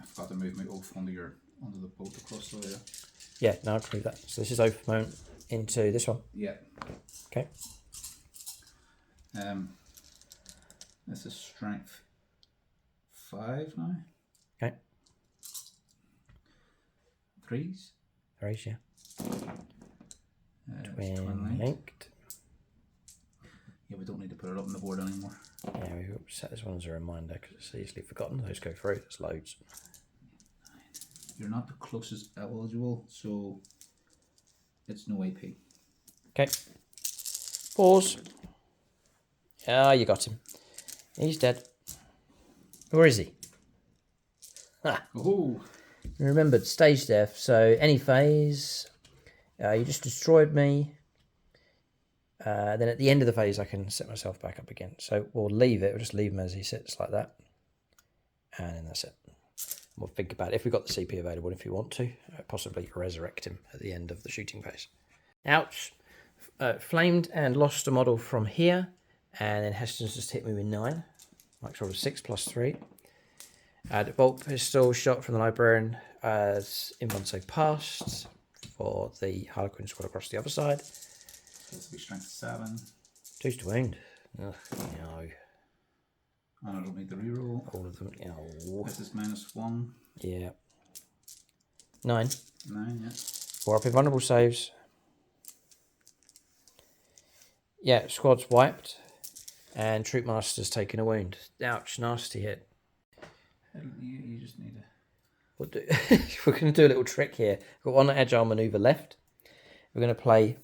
I've got to move my oath onto the boat across the area. Yeah, no, I can believe that. So this is oath moment into this one. Yeah. Okay. This is strength 5 now. Okay. 3s. 3s, yeah. Twin linked. Yeah, we don't need to put it up on the board anymore. Yeah, we will set this one as a reminder because it's easily forgotten. Those go through. There's loads. You're not the closest eligible, so it's no AP. Okay. Pause. Ah, you got him. He's dead. Where is he? Ah. Oh. Remembered stage death. So any phase, you just destroyed me. Then at the end of the phase, I can set myself back up again. So we'll leave it. We'll just leave him as he sits like that. And then that's it. We'll think about it. If we've got the CP available, if you want to, possibly resurrect him at the end of the shooting phase. Ouch. Flamed and lost a model from here. And then Heston's just hit me with 9. Mike's rolled a 6 plus 3. The bolt pistol shot from the Librarian as Invonso passed for the Harlequin squad across the other side. This will be strength 7. 2's to wound. Ugh, no. And I don't need the reroll. All of them. No. This is -1. Yeah. 9. 9, yeah. 4 up invulnerable saves. Yeah, squad's wiped. And Troop Master's taken a wound. Ouch, nasty hit. You just need to... We're going to do a little trick here. We've got one agile maneuver left. We're going to play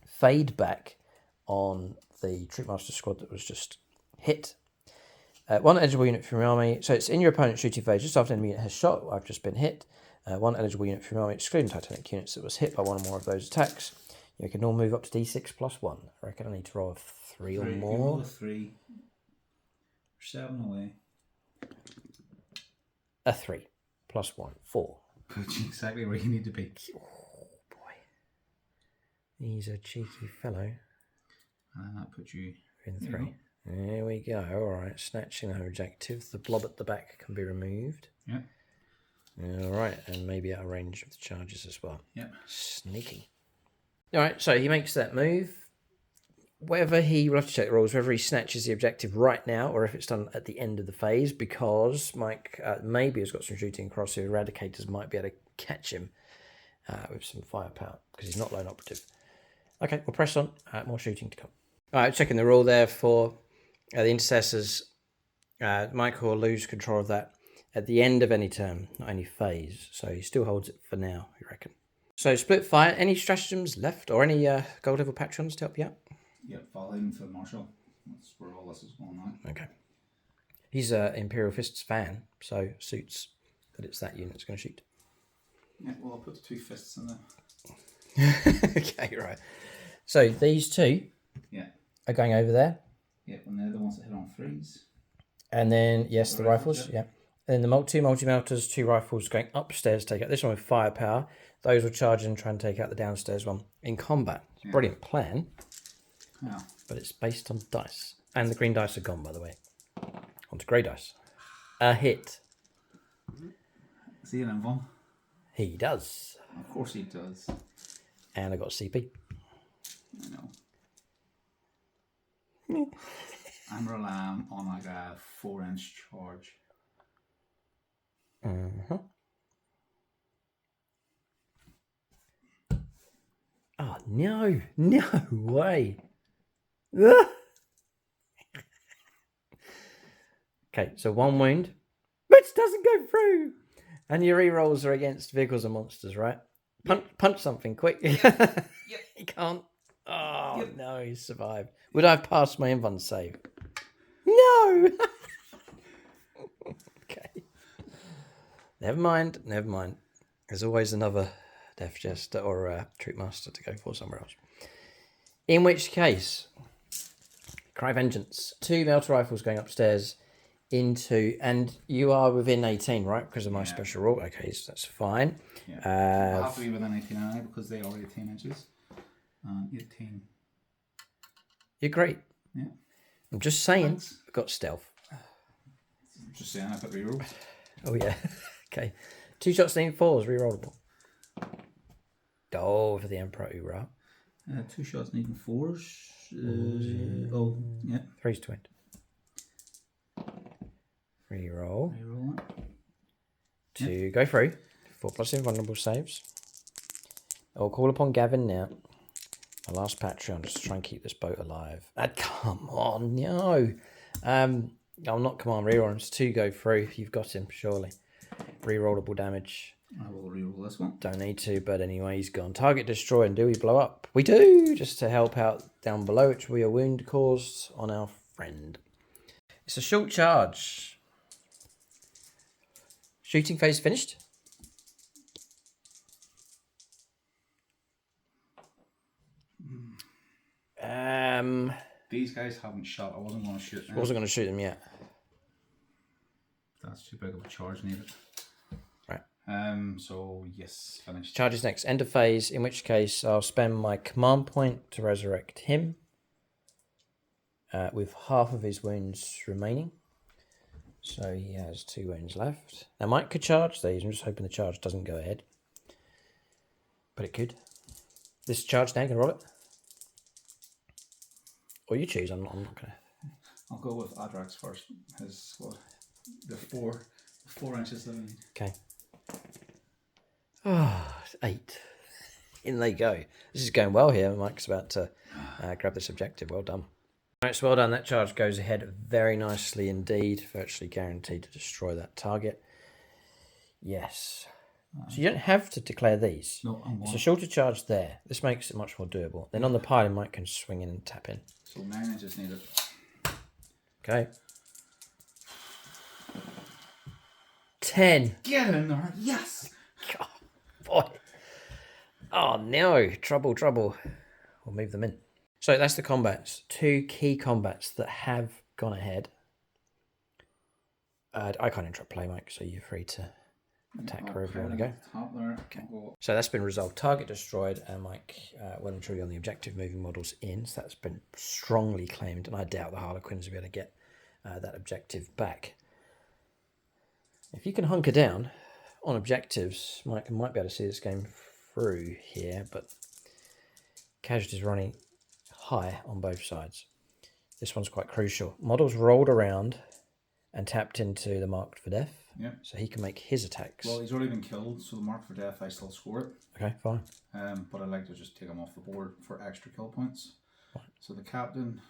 fade back on the Troop Master squad that was just hit. One eligible unit from your army. So it's in your opponent's shooting phase just after an enemy unit has shot. I've just been hit. One eligible unit from your army, excluding Titanic units that was hit by one or more of those attacks. You can all move up to d6 plus 1. I reckon I need to roll a 3 or more. Roll a 3. 7 away. A 3 plus 1, 4. Which is exactly where you need to be. Oh boy. He's a cheeky fellow. And that puts you In there 3. There we go. All right, snatching our objective. The blob at the back can be removed. Yeah. All right, and maybe out of range of the charges as well. Yeah. Sneaky. All right, so he makes that move. Whether we'll have to check the rules, whether he snatches the objective right now or if it's done at the end of the phase, because Mike maybe has got some shooting across, so Eradicators might be able to catch him with some firepower, because he's not lone operative. Okay, we'll press on. More shooting to come. All right, checking the rule there for the Intercessors. Mike will lose control of that at the end of any turn, not any phase. So he still holds it for now, you reckon. So split fire. Any stratagems left or any gold level patrons to help you out? Yep, follow him for Marshall. That's where all this is going on. Okay. He's an Imperial Fists fan, so suits that it's that unit that's going to shoot. Yeah, well, I'll put the 2 fists in there. Okay, right. So these two are going over there. Yeah, and they're the ones that hit on 3s. And then, yes, the rifles, yeah. And then the 2 multi-melters, 2 rifles going upstairs to take out this one with firepower. Those will charge and try and take out the downstairs one in combat. Yeah. Brilliant plan. Yeah. But it's based on dice. And the green dice are gone, by the way. Onto grey dice. A hit. Is he an invuln? He does. Of course he does. And I got a CP. I know. I'm relying on like a 4-inch charge. Oh, no. No way. Okay, so 1 wound, which doesn't go through. And your rerolls are against vehicles and monsters, right? Punch something quick. Yep. He can't. Oh, no, he survived. Would I have passed my invuln save? No! Okay. Never mind. There's always another Death Jester or a Troop Master to go for somewhere else. In which case, Cry Vengeance. 2 melter rifles going upstairs into, and you are within 18, right? Because of my special rule. Okay, so that's fine. Yeah. I have to be within 18 anyway because they are 18 inches. 18. You're great. Yeah. I'm just saying, Thanks. I've got stealth. Just saying, I've got rerolls. Oh, yeah. Okay. 2 shots needing 4s, rerollable. Oh, for the Emperor, hoorah. 2 shots needing 4s. 3's to end. Reroll. Reroll it. 2 go through. 4+ invulnerable saves. I'll call upon Gavin now. My last Patreon, just to try and keep this boat alive. Come on, no. I'll not command reroll. It's 2 go through. You've got him, surely. Rerollable damage. I will reroll this one. Don't need to, but anyway, he's gone. Target destroy, and do we blow up? We do, just to help out down below, which will be a wound caused on our friend. It's a short charge. Shooting phase finished. These guys haven't shot. I wasn't going to shoot them. Wasn't going to shoot them yet. That's too big of a charge needed. Right. So yes, finished. Charges next. End of phase. In which case, I'll spend my command point to resurrect him. With half of his wounds remaining. So he has 2 wounds left. Now Mike could charge these. I'm just hoping the charge doesn't go ahead. But it could. This charge now, you can roll it. Or you choose. I'm not going to. I'll go with Adrax first. His what? The 4 inches that I need. Okay. Oh, 8. In they go. This is going well here. Mike's about to grab this objective. Well done. Alright, so well done. That charge goes ahead very nicely indeed. Virtually guaranteed to destroy that target. Yes. So you don't have to declare these. No, it's a shorter charge there. This makes it much more doable. Then on the pile, Mike can swing in and tap in. So 9 inches needed. Okay. 10. Get in there. Yes. God, boy. Oh no. Trouble. We'll move them in. So that's the combats. 2 key combats that have gone ahead. I can't interrupt play, Mike, so you're free to attack wherever you want to go. Top there. Okay. So that's been resolved. Target destroyed, and Mike well and truly on the objective, moving models in. So that's been strongly claimed, and I doubt the Harlequins will be able to get that objective back. If you can hunker down on objectives, Mike might be able to see this game through here, but casualties running high on both sides. This one's quite crucial. Models rolled around and tapped into the marked for death. Yeah. So he can make his attacks. Well, he's already been killed, so the mark for death, I still score it. Okay, fine. But I'd like to just take him off the board for extra kill points. Fine. So the captain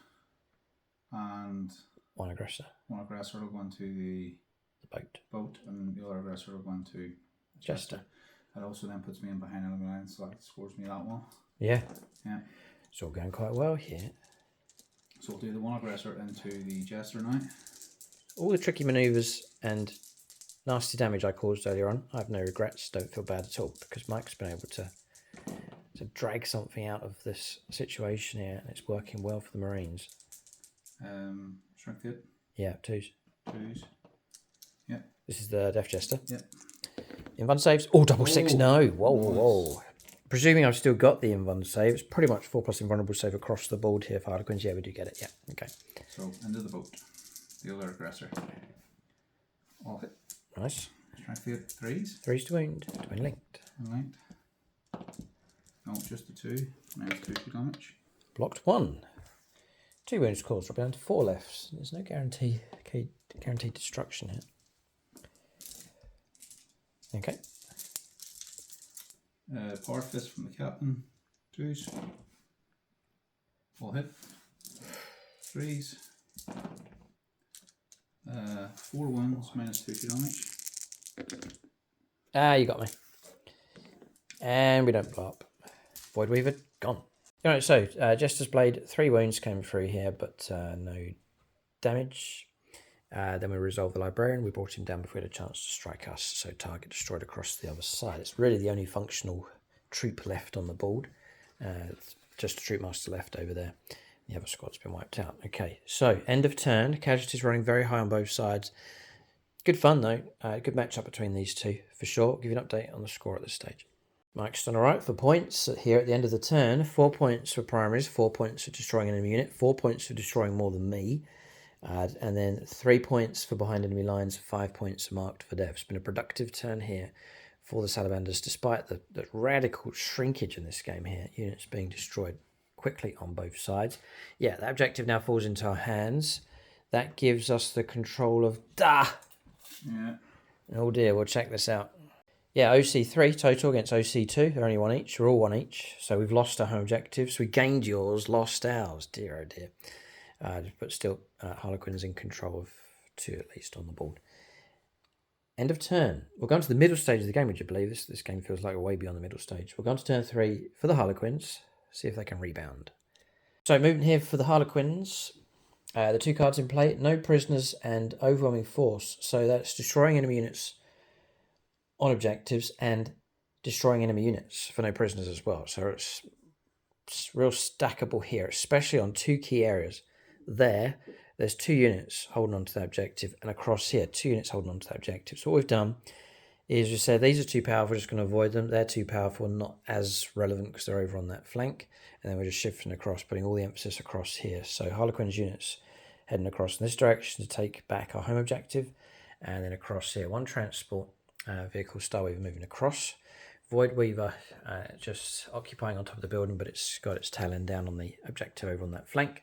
and One aggressor will go into the boat, and the other aggressor will go into Jester. That also then puts me in behind enemy lines, so that scores me that one. Yeah. Yeah. It's all going quite well here. So we'll do the one aggressor into the Jester now. All the tricky manoeuvres and nasty damage I caused earlier on, I have no regrets, don't feel bad at all, because Mike's been able to drag something out of this situation here, and it's working well for the Marines. Strength 8? Yeah, 2s. 2s. Yeah. This is the Death Jester. Yeah. Invuln saves. Oh, double 6, no. Whoa, whoa. Presuming I've still got the Invuln save, it's pretty much 4+ invulnerable save across the board here for Harlequins. Yeah, we do get it. Yeah, okay. So, into the boat. The other aggressor. All hit. Nice. Strength 8, 3s. 3s to wound. Twin linked. Linked. No, just the 2. Minus 2 damage. Blocked 1. 2 wounds caused. Drop down to 4 left. There's no guaranteed destruction here. Okay. Power fist from the captain. 2s. All hit. 3s. 4 wounds, minus 2 damage. Ah, you got me. And we don't blow up. Void Weaver, gone. Alright, so Jester's Blade, 3 wounds came through here, but no damage. Then we resolved the Librarian. We brought him down before he had a chance to strike us, so target destroyed across the other side. It's really the only functional troop left on the board. Just a troop master left over there. The other squad's been wiped out. Okay, so end of turn. Casualties running very high on both sides. Good fun though. Good matchup between these two for sure. I'll give you an update on the score at this stage. Mike's done all right for points here at the end of the turn. 4 points for primaries, 4 points for destroying an enemy unit, 4 points for destroying more than me, and then 3 points for behind enemy lines, 5 points marked for death. It's been a productive turn here for the Salamanders, despite the radical shrinkage in this game here. Units being destroyed quickly on both sides. Yeah, that objective now falls into our hands. That gives us the control of Yeah. Oh dear, we'll check this out. Yeah, OC3 total against OC2. They're only 1 each. We're all 1 each. So we've lost our home objectives. We gained yours, lost ours. Dear, oh dear. But still, Harlequins in control of 2 at least on the board. End of turn. We're going to the middle stage of the game, would you believe? This game feels like we're way beyond the middle stage. We're going to turn 3 for the Harlequins. See if they can rebound. So moving here for the Harlequins. The 2 cards in play. No prisoners and overwhelming force. So that's destroying enemy units on objectives and destroying enemy units for no prisoners as well. So it's real stackable here, especially on 2 key areas. There's 2 units holding on to that objective, and across here, 2 units holding on to that objective. So what we've done is we said these are too powerful, we're just going to avoid them. They're too powerful, not as relevant because they're over on that flank. And then we're just shifting across, putting all the emphasis across here. So Harlequins units heading across in this direction to take back our home objective. And then across here, 1 transport vehicle, Star Weaver moving across. Void Weaver just occupying on top of the building, but it's got its tail end down on the objective over on that flank.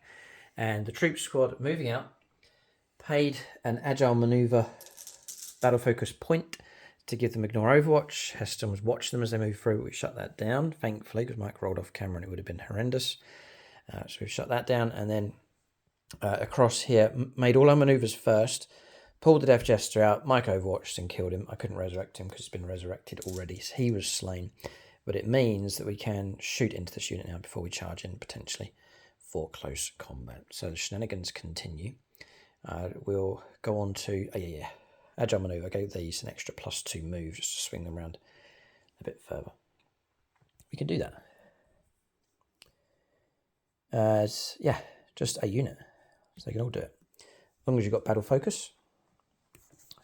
And the troop squad moving out, paid an agile maneuver battle focus point to give them ignore overwatch. Heston was watching them as they moved through. We shut that down, thankfully, because Mike rolled off camera and it would have been horrendous. So we've shut that down, and then across here, made all our maneuvers first, pulled the Death Jester out. Mike overwatched and killed him. I couldn't resurrect him because he's been resurrected already. So he was slain. But it means that we can shoot into this unit now before we charge in, potentially, for close combat. So the shenanigans continue. We'll go on to... agile maneuver. Go these an extra +2 move just to swing them around a bit further. We can do that. Just a unit. So they can all do it. As long as you've got battle focus.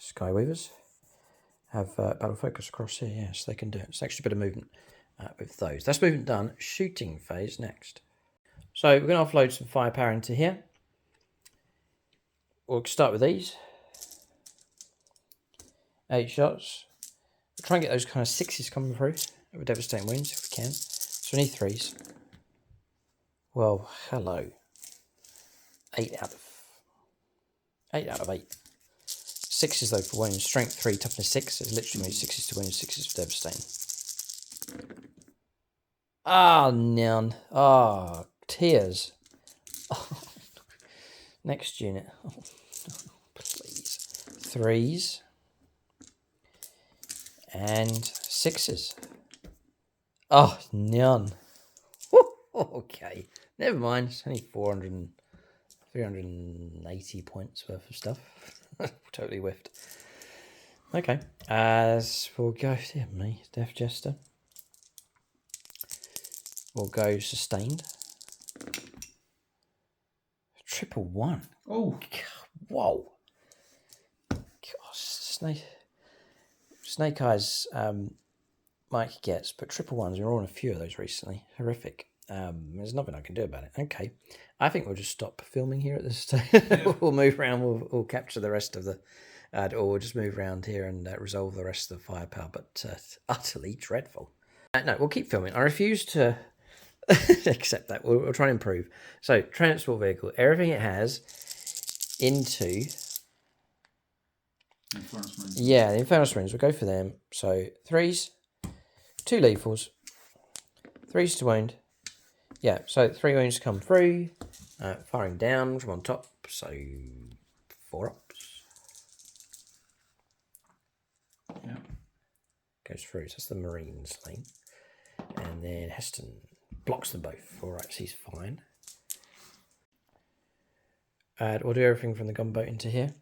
Skyweavers have battle focus across here. Yes, they can do it. It's an extra bit of movement with those. That's movement done. Shooting phase next. So we're going to offload some firepower into here. We'll start with these. 8 shots. We'll try and get those kind of 6s coming through with devastating wounds if we can. So we need 3s. Well, hello. 8 out of 8. 6s though for wounds. Strength 3, toughness 6. It's literally moves 6s to wounds, 6s for devastating. Ah, none. Ah, tears. Oh. Next unit. Oh, please. 3s. And 6s. Oh, none. Okay. Never mind. It's only 380 points worth of stuff. Totally whiffed. Okay. As we'll go, dear me, Death Jester. We'll go sustained. 111. Oh. Whoa. Gosh, Snake Eyes Mike gets, but 111s, we're on a few of those recently. Horrific. There's nothing I can do about it. Okay. I think we'll just stop filming here at this stage. Yeah. We'll move around. We'll capture the rest of the... or we'll just move around here and resolve the rest of the firepower, but utterly dreadful. No, we'll keep filming. I refuse to accept that. We'll try and improve. So, transport vehicle. Everything it has into... Infernus Marines. Yeah, the Infernus Marines. We'll go for them. So, 3s, 2 lethals, 3s to wound. Yeah, so 3 wounds come through, firing down from on top, so 4 ups. Yeah. Goes through, so that's the Marines lane. And then Heston blocks them both. Alright, so he's fine. We'll do everything from the gunboat into here.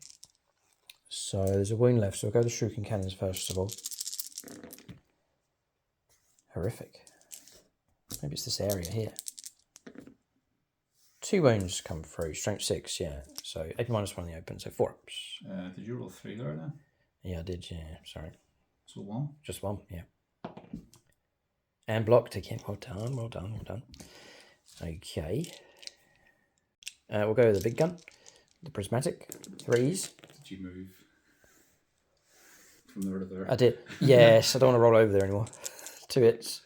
So there's a wound left, so we'll go the Shuriken Cannons first of all. Horrific. Maybe it's this area here. 2 wounds come through, strength 6, yeah. So 8 minus 1 in the open, so 4 ups. Did you roll 3 there then? Yeah, I did, yeah, sorry. So 1? Just 1, yeah. And blocked again. Well done, well done, well done. Okay. We'll go with the big gun, the prismatic. 3s. Did you move from there to there? I did. Yes, I don't want to roll over there anymore. 2 hits.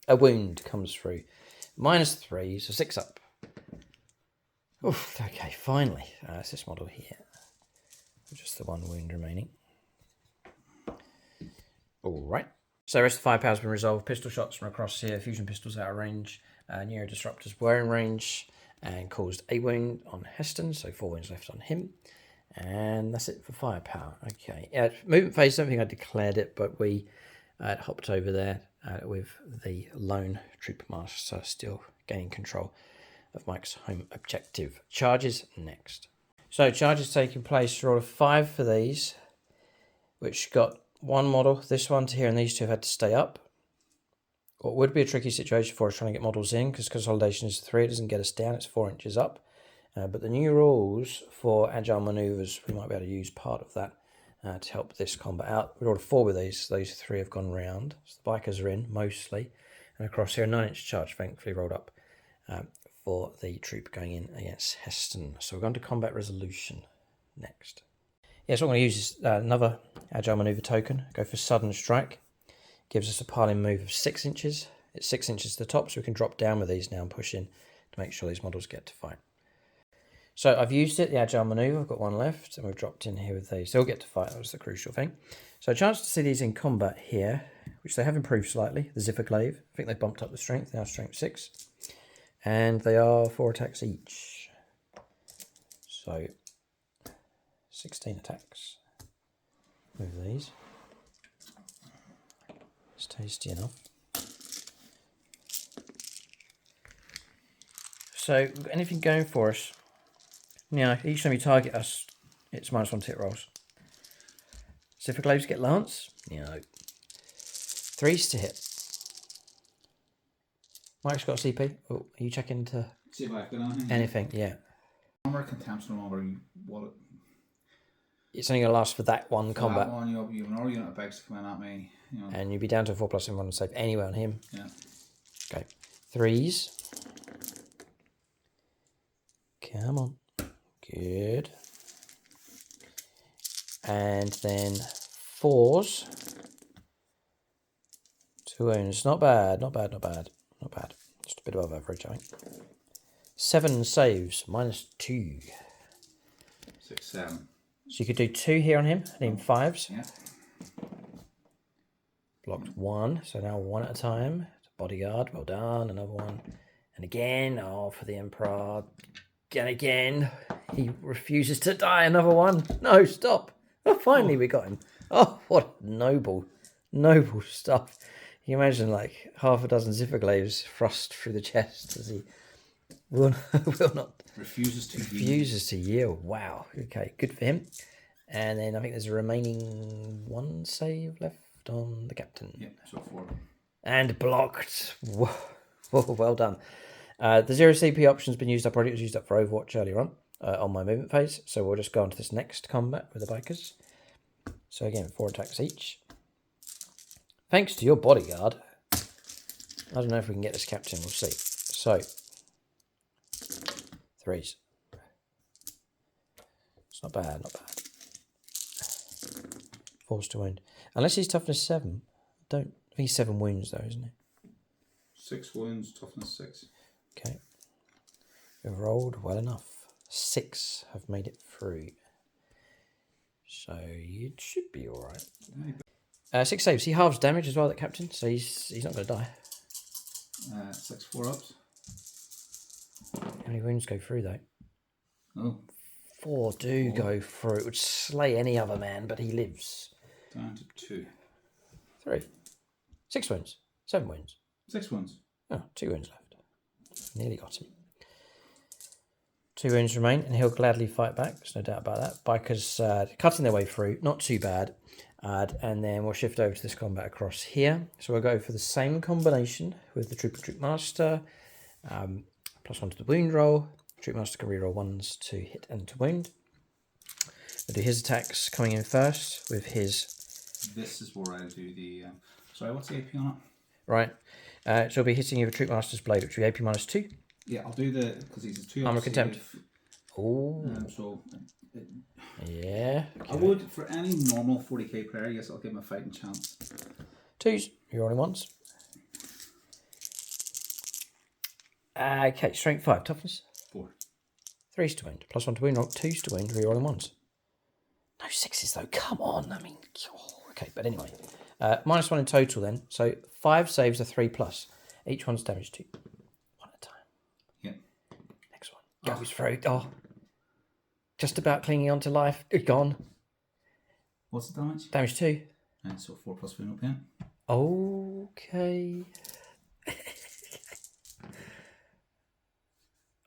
A wound comes through. Minus 3, so 6 up. Oof, okay, finally. It's this model here. Just the 1 wound remaining. Alright. So the rest of the firepower's been resolved. Pistol shots from across here. Fusion pistols out of range. Neo disruptors were in range and caused a wound on Heston. So 4 wounds left on him. And that's it for firepower. Okay. Movement phase, I don't think I declared it, but we hopped over there with the lone troop master still gaining control of Mike's home objective. Charges next. So charges taking place. Roll of 5 for these, which got 1 model, this one to here, and these 2 have had to stay up. What would be a tricky situation for us trying to get models in, because consolidation is 3, it doesn't get us down, it's 4 inches up. But the new rules for agile maneuvers, we might be able to use part of that to help this combat out. We rolled a 4 with these, so those 3 have gone round. So the bikers are in, mostly. And across here, a 9-inch charge, thankfully, rolled up for the troop going in against Heston. So we're going to combat resolution next. Yeah, so what I'm going to use is another agile maneuver token. Go for sudden strike. Gives us a piling move of 6 inches. It's 6 inches to the top, so we can drop down with these now and push in to make sure these models get to fight. So I've used it, the agile maneuver. I've got 1 left, and we've dropped in here with these. They'll get to fight. That was the crucial thing. So a chance to see these in combat here, which they have improved slightly. The Ziffer Glaive. I think they bumped up the strength. They are strength 6. And they are 4 attacks each. So 16 attacks with these. It's tasty enough. So, anything going for us? Now, each time you target us, it's -1 to hit rolls. Ziffer Glaives get lance? No. 3s to hit. Mike's got a CP. Oh, are you checking to See if I've got anything. anything? Yeah. Armor contempts no longer what it... it's only going to last for that one combat. That one, you have another unit of Bex coming at me. You know. And you'd be down to 4+ in one save anyway on him. Yeah. Okay. 3s. Come on. Good. And then 4s. 2 wounds. Not bad, not bad, not bad. Not bad. Just a bit above average, I think. 7 saves, -2. 6, 7. So you could do 2 here on him, and then 5s. Yeah. Blocked 1, so now 1 at a time. Bodyguard, well done. Another one. And again, oh, for the Emperor. And again, he refuses to die. Another one. No, stop. Oh, finally we got him. Oh, what noble, noble stuff. Can you imagine like half a dozen zipper glaives thrust through the chest as he will not refuses to yield. Wow. Okay, good for him. And then I think there's a remaining 1 save left on the captain. Yeah, so 4. And blocked. Whoa, well done. The 0 CP option's been used up already. It was used up for Overwatch earlier on my movement phase. So we'll just go on to this next combat with the bikers. So again, 4 attacks each. Thanks to your bodyguard. I don't know if we can get this captain. We'll see. So 3s. It's not bad, not bad. 4s to wound. Unless he's toughness 7. I think he's 7 wounds though, isn't he? 6 wounds, toughness 6. Okay. We've rolled well enough. 6 have made it through. So it should be alright. 6 saves. He halves damage as well, that captain, so he's not going to die. 6 4-ups. How many wounds go through though? Oh. 4 do go through. It would slay any other man, but he lives. Down to 2. 3. 6 wounds. 7 wounds. 6 wounds. Oh, 2 wounds left. Nearly got him. 2 wounds remain, and he'll gladly fight back. There's no doubt about that. Bikers cutting their way through. Not too bad. And then we'll shift over to this combat across here. So we'll go for the same combination with the Troop Master. +1 to the wound roll. Troop Master can reroll 1s to hit and to wound. We'll do his attacks coming in first with his... This is where I do the... sorry, what's the AP on it? Right. So he'll be hitting you with Troop Master's Blade, which will be AP -2. Yeah, I'll do the... Because he's a 2 Armor Contempt. Oh. Yeah. Okay. I would, for any normal 40k player, yes, I'll give him a fighting chance. 2s. You're only 1s. Okay, strength 5, toughness 4. 3s to wound, +1 to wound, roll 2s to wound, reroll 1s. No 6s though, come on. I mean, okay, but anyway. -1 in total then. So 5 saves are 3+. Each one's damage 2. 1 at a time. Yeah. Next one. Goes through. Oh. Just about clinging on to life. Gone. What's the damage? Damage 2. And so 4 plus wound up, yeah. Okay.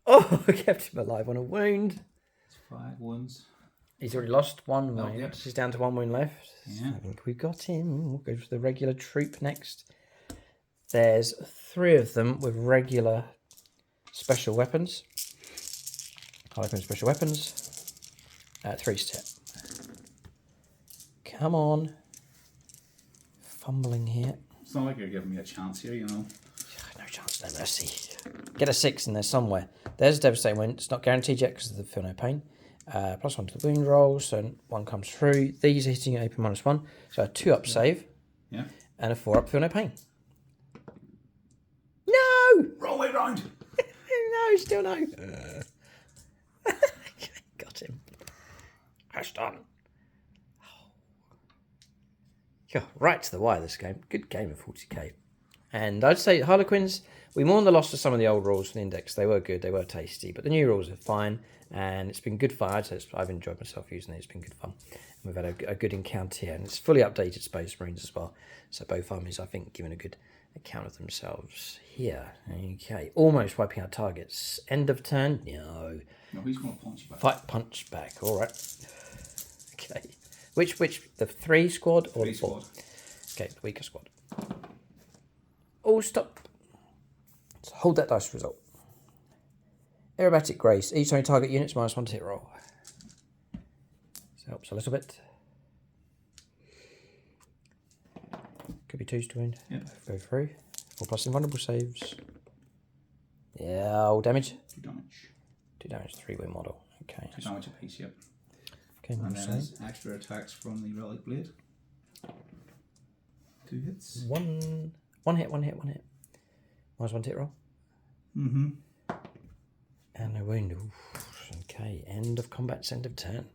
Oh, I kept him alive on a wound. It's 5 wounds. He's already lost 1 wound. Oh, yep. He's down to 1 wound left. Yeah. I think we've got him. We'll go for the regular troop next. There's 3 of them with regular special weapons. Harlequin special weapons. 3 step. Come on. Fumbling here. It's not like you're giving me a chance here, you know. No chance, no mercy. Get a 6 in there somewhere. There's a devastating wound. It's not guaranteed yet because of the feel no pain. +1 to the wound roll, so 1 comes through. These are hitting at AP -1. So a 2-up save. Yeah. And a 4-up feel no pain. No! Roll way round! No, still no. Got him. Crash done. Yeah, right to the wire this game. Good game of 40k. And I'd say Harlequins, we mourn the loss of some of the old rules from the index. They were good, they were tasty, but the new rules are fine, and it's been good fun. I've enjoyed myself using it. It's been good fun. And we've had a good encounter here, and it's fully updated Space Marines as well. So both armies, I think, giving a good account of themselves here. Okay, almost wiping out targets. End of turn? No. No, he's going to punch you back. Fight punch back. All right. Okay. Which the 3 squad or 3 the 4? squad. Okay, the weaker squad. Oh, stop. So hold that dice result. Aerobatic Grace. Each time you target units, -1 to hit roll. Helps a little bit. Could be 2s to wound. Yep. Go through. 4+ invulnerable saves. Yeah, all damage. 2 damage. 2 damage, 3 wound model. Okay. 2 damage a piece, yep. Okay, And more then save. it's extra attacks from the Relic Blade. 2 hits. One hit. Minus 1 to hit roll. Mm-hmm. And no wound. Oof. Okay, end of combat, end of turn.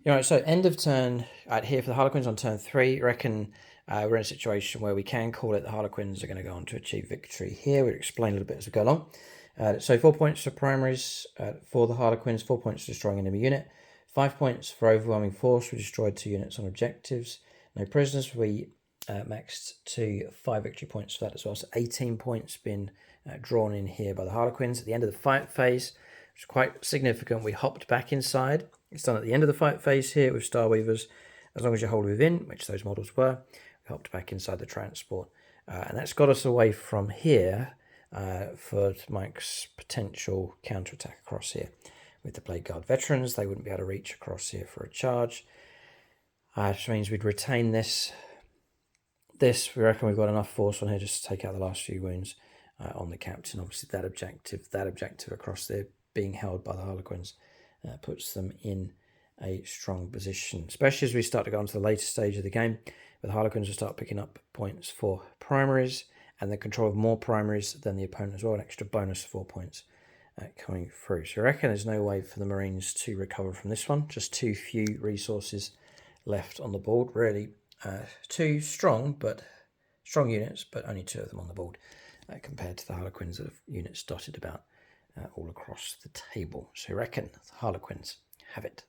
Alright, so end of turn here for the Harlequins on turn 3. I reckon we're in a situation where we can call it the Harlequins are going to go on to achieve victory here. We'll explain a little bit as we go along. So 4 points for primaries for the Harlequins, 4 points for destroying enemy unit, 5 points for overwhelming force. We destroyed 2 units on objectives. No prisoners. We maxed to 5 victory points for that as well. So 18 points been drawn in here by the Harlequins. At the end of the fight phase, which is quite significant, we hopped back inside. It's done at the end of the fight phase here with Starweavers. As long as you're wholly within, which those models were, we hopped back inside the transport. And that's got us away from here for Mike's potential counterattack across here. With the Blade Guard veterans, they wouldn't be able to reach across here for a charge. Which means we'd retain this. We reckon we've got enough force on here just to take out the last few wounds on the captain. Obviously that objective across there being held by the Harlequins puts them in a strong position, especially as we start to go on to the later stage of the game, where the Harlequins will start picking up points for primaries and the control of more primaries than the opponent as well, an extra bonus of 4 points coming through. So I reckon there's no way for the Marines to recover from this one. Just too few resources left on the board, really. 2 strong units, but only 2 of them on the board compared to the Harlequins that have units dotted about all across the table. So I reckon the Harlequins have it.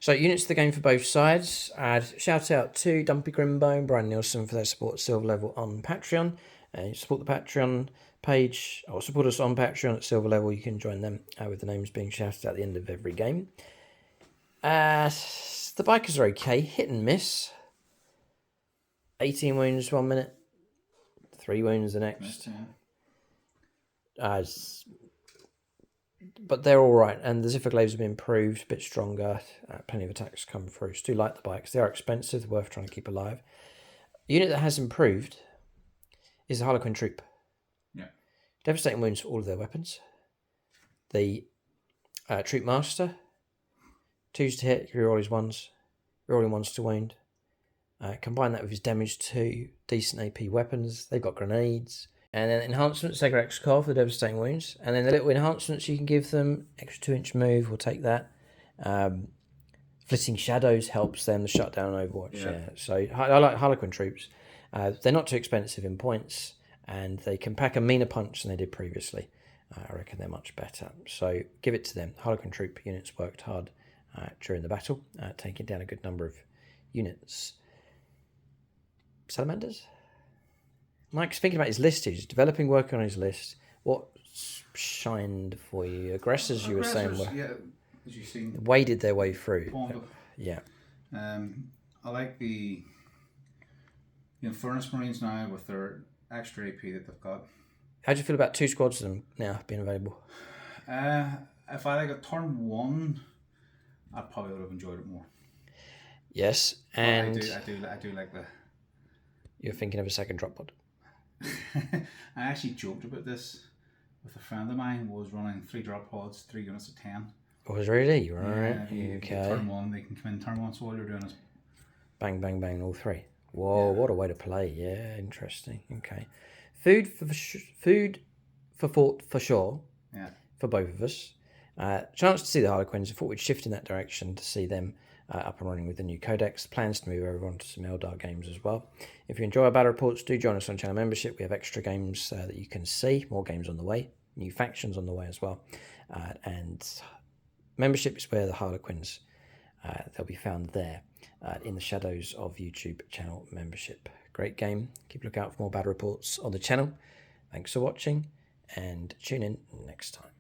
So units to the game for both sides. Shout out to Dumpy Grimbone, Brian Nielsen for their support at silver level on Patreon. You support the Patreon page, or support us on Patreon at silver level. You can join them with the names being shouted at the end of every game. The bikers are okay, hit and miss. 18 wounds 1 minute, 3 wounds the next. But they're all right, and the Ziffer Glaives have been improved, a bit stronger, plenty of attacks come through. So do like the bikes. They are expensive, they're worth trying to keep alive. A unit that has improved is the Harlequin Troop. Yeah. Devastating wounds for all of their weapons. The Troop Master, 2s to hit, rerolling 1s, rerolling 1s to wound. Combine that with his damage to decent AP weapons. They've got grenades. And then enhancements, they got extra car for the devastating wounds. And then the little enhancements you can give them, extra 2-inch move, we'll take that. Flitting Shadows helps them to shut down Overwatch. Yeah. So I like Harlequin troops. They're not too expensive in points, and they can pack a meaner punch than they did previously. I reckon they're much better. So give it to them. Harlequin troop units worked hard during the battle, taking down a good number of units. Salamanders? Mike's thinking about his list. He's developing, working on his list. What shined for you? Aggressors, you were saying, were as you've seen, waded their way through. Yeah. I like the Furnace Marines now with their extra AP that they've got. How do you feel about 2 squads of them now being available? If I got turn 1, I probably would have enjoyed it more. Yes, and I do like the. You're thinking of a second drop pod. I actually joked about this with a friend of mine. Was running 3 drop pods, 3 units of 10. Was really right? Okay. Turn 1, they can come in turn 1. So all you're doing is bang, bang, bang, all 3. Whoa, what a way to play! Yeah, interesting. Okay, food for sure. Yeah, for both of us. Chance to see the Harlequins. I thought we'd shift in that direction to see them up and running with the new Codex. Plans to move everyone to some Eldar games as well. If you enjoy our battle reports, do join us on channel membership. We have extra games that you can see, more games on the way, new factions on the way as well. And membership is where the Harlequins, they'll be found there in the shadows of YouTube channel membership. Great game. Keep a lookout for more battle reports on the channel. Thanks for watching and tune in next time.